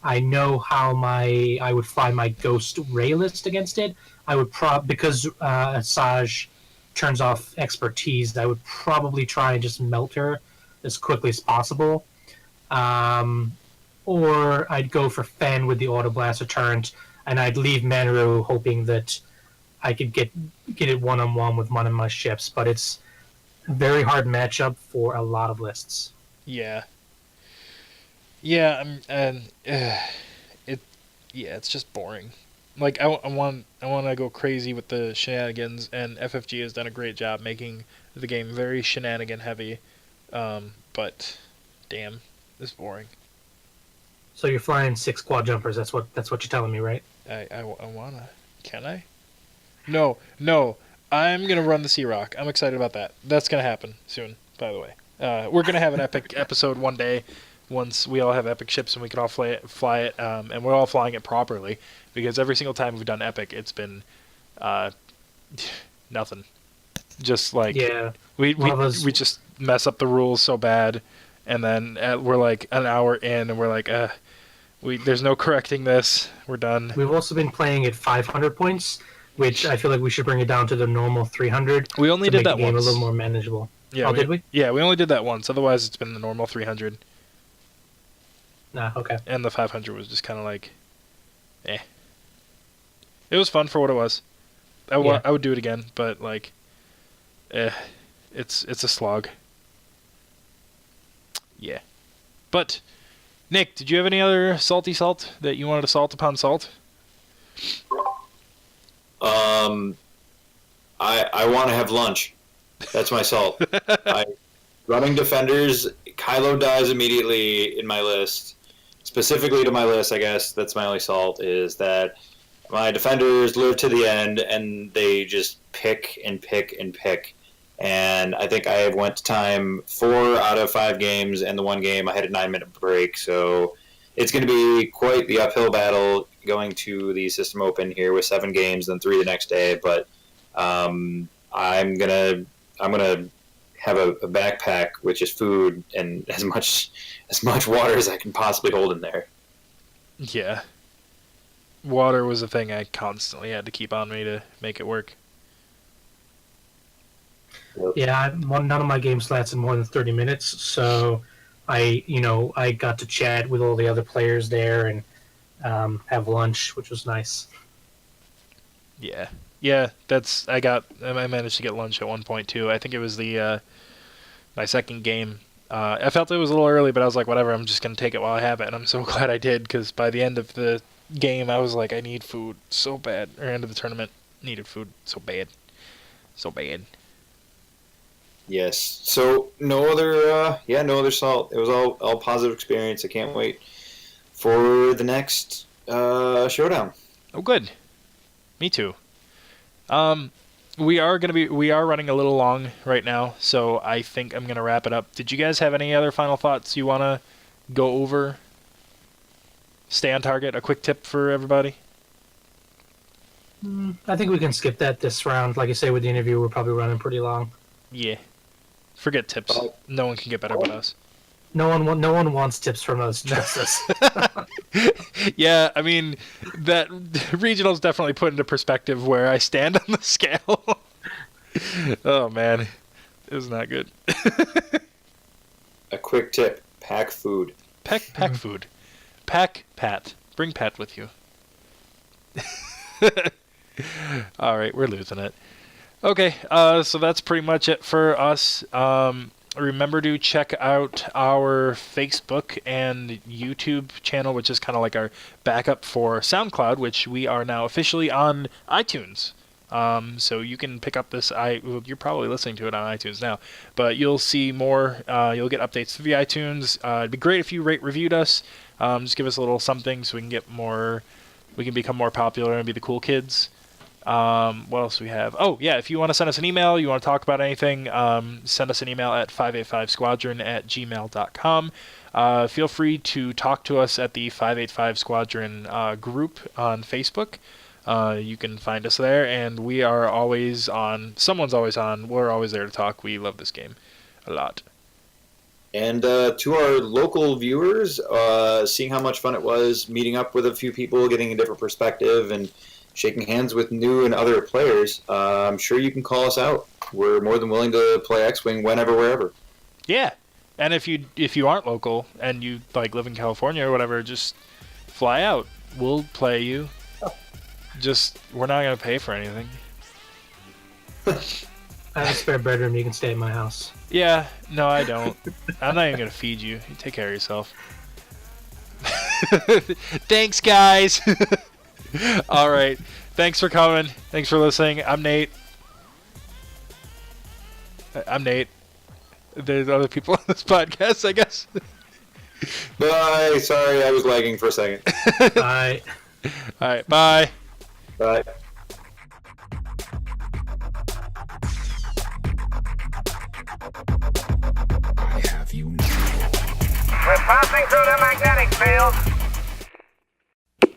I know how I would fly my Ghost Ray list against it. I would because Asajj turns off expertise, I would probably try and just melt her as quickly as possible. Or I'd go for Fen with the Auto Blaster turret, and I'd leave Manaru hoping that I could get it one-on-one with one of my ships. But it's a very hard matchup for a lot of lists. Yeah. It's just boring. Like I want to go crazy with the shenanigans, and FFG has done a great job making the game very shenanigan heavy. But damn, this is boring. So you're flying 6 quad jumpers. That's what you're telling me, right? I wanna. Can I? No. I'm gonna run the Sea Rock. I'm excited about that. That's gonna happen soon. By the way, we're gonna have an epic episode one day. Once we all have epic ships and we can all fly it, and we're all flying it properly, because every single time we've done epic, it's been nothing. Just like we just mess up the rules so bad, and then we're like an hour in, and we're like, there's no correcting this. We're done. We've also been playing at 500 points, which I feel like we should bring it down to the normal 300. We only did that to make the game once. a little more manageable. Yeah, did we? Yeah, we only did that once. Otherwise, it's been the normal 300. Okay. And the 500 was just kind of like, eh. It was fun for what it was. I would do it again, but like, it's a slog. Yeah. But, Nick, did you have any other salty salt that you wanted to salt upon salt? I want to have lunch. That's my salt. Running defenders, Kylo dies immediately in my list. Specifically to my list, I guess that's my only salt, is that my defenders live to the end, and they just pick and pick and pick. And I think I have went to time 4 out of 5 games, and the one game I had a 9-minute break. So it's going to be quite the uphill battle going to the System Open here with 7 games, then 3 the next day. But I'm gonna have a backpack with just food and as much water as I can possibly hold in there. Yeah. Water was a thing I constantly had to keep on me to make it work. Yeah, none of my games lasted more than 30 minutes, so I got to chat with all the other players there and have lunch, which was nice. Yeah. I managed to get lunch at one point too. I think it was my second game. I felt it was a little early, but I was like, whatever, I'm just gonna take it while I have it, and I'm so glad I did, because by the end of the game, I was like, I need food so bad. Or end of the tournament, needed food so bad. Yes. So no other salt. It was all positive experience. I can't wait for the next showdown. Oh, good. Me too. We are running a little long right now, so I think I'm gonna wrap it up. Did you guys have any other final thoughts you wanna go over? Stay on target. A quick tip for everybody. I think we can skip that this round. Like I say, with the interview, we're probably running pretty long. Yeah. Forget tips. No one can get better but us. No one wants tips from us, just us. Yeah, I mean, that regional's definitely put into perspective where I stand on the scale. Oh man, it was not good. A quick tip: pack food. Pack food. Pack Pat. Bring Pat with you. All right, we're losing it. Okay, so that's pretty much it for us. Remember to check out our Facebook and YouTube channel, which is kind of like our backup for SoundCloud, which we are now officially on iTunes. So you can pick up this. You're probably listening to it on iTunes now, but you'll see more. You'll get updates through the iTunes. It'd be great if you reviewed us. Just give us a little something so we can get more. We can become more popular and be the cool kids. What else do we have? Oh, yeah, if you want to send us an email, you want to talk about anything, send us an email at 585squadron@gmail.com. Feel free to talk to us at the 585 Squadron group on Facebook. You can find us there, and we are always on. Someone's always on. We're always there to talk. We love this game a lot. And to our local viewers, seeing how much fun it was, meeting up with a few people, getting a different perspective, and shaking hands with new and other players, I'm sure you can call us out. We're more than willing to play X-Wing whenever, wherever. Yeah, and if you aren't local and you live in California or whatever, just fly out. We'll play you. Just we're not gonna pay for anything. I have a spare bedroom. You can stay at my house. Yeah, no, I don't. I'm not even gonna feed you. You take care of yourself. Thanks, guys. All right. Thanks for coming. Thanks for listening. I'm Nate. There's other people on this podcast, I guess. Bye. Sorry, I was lagging for a second. Bye. All right. Bye. Bye. We're passing through the magnetic field.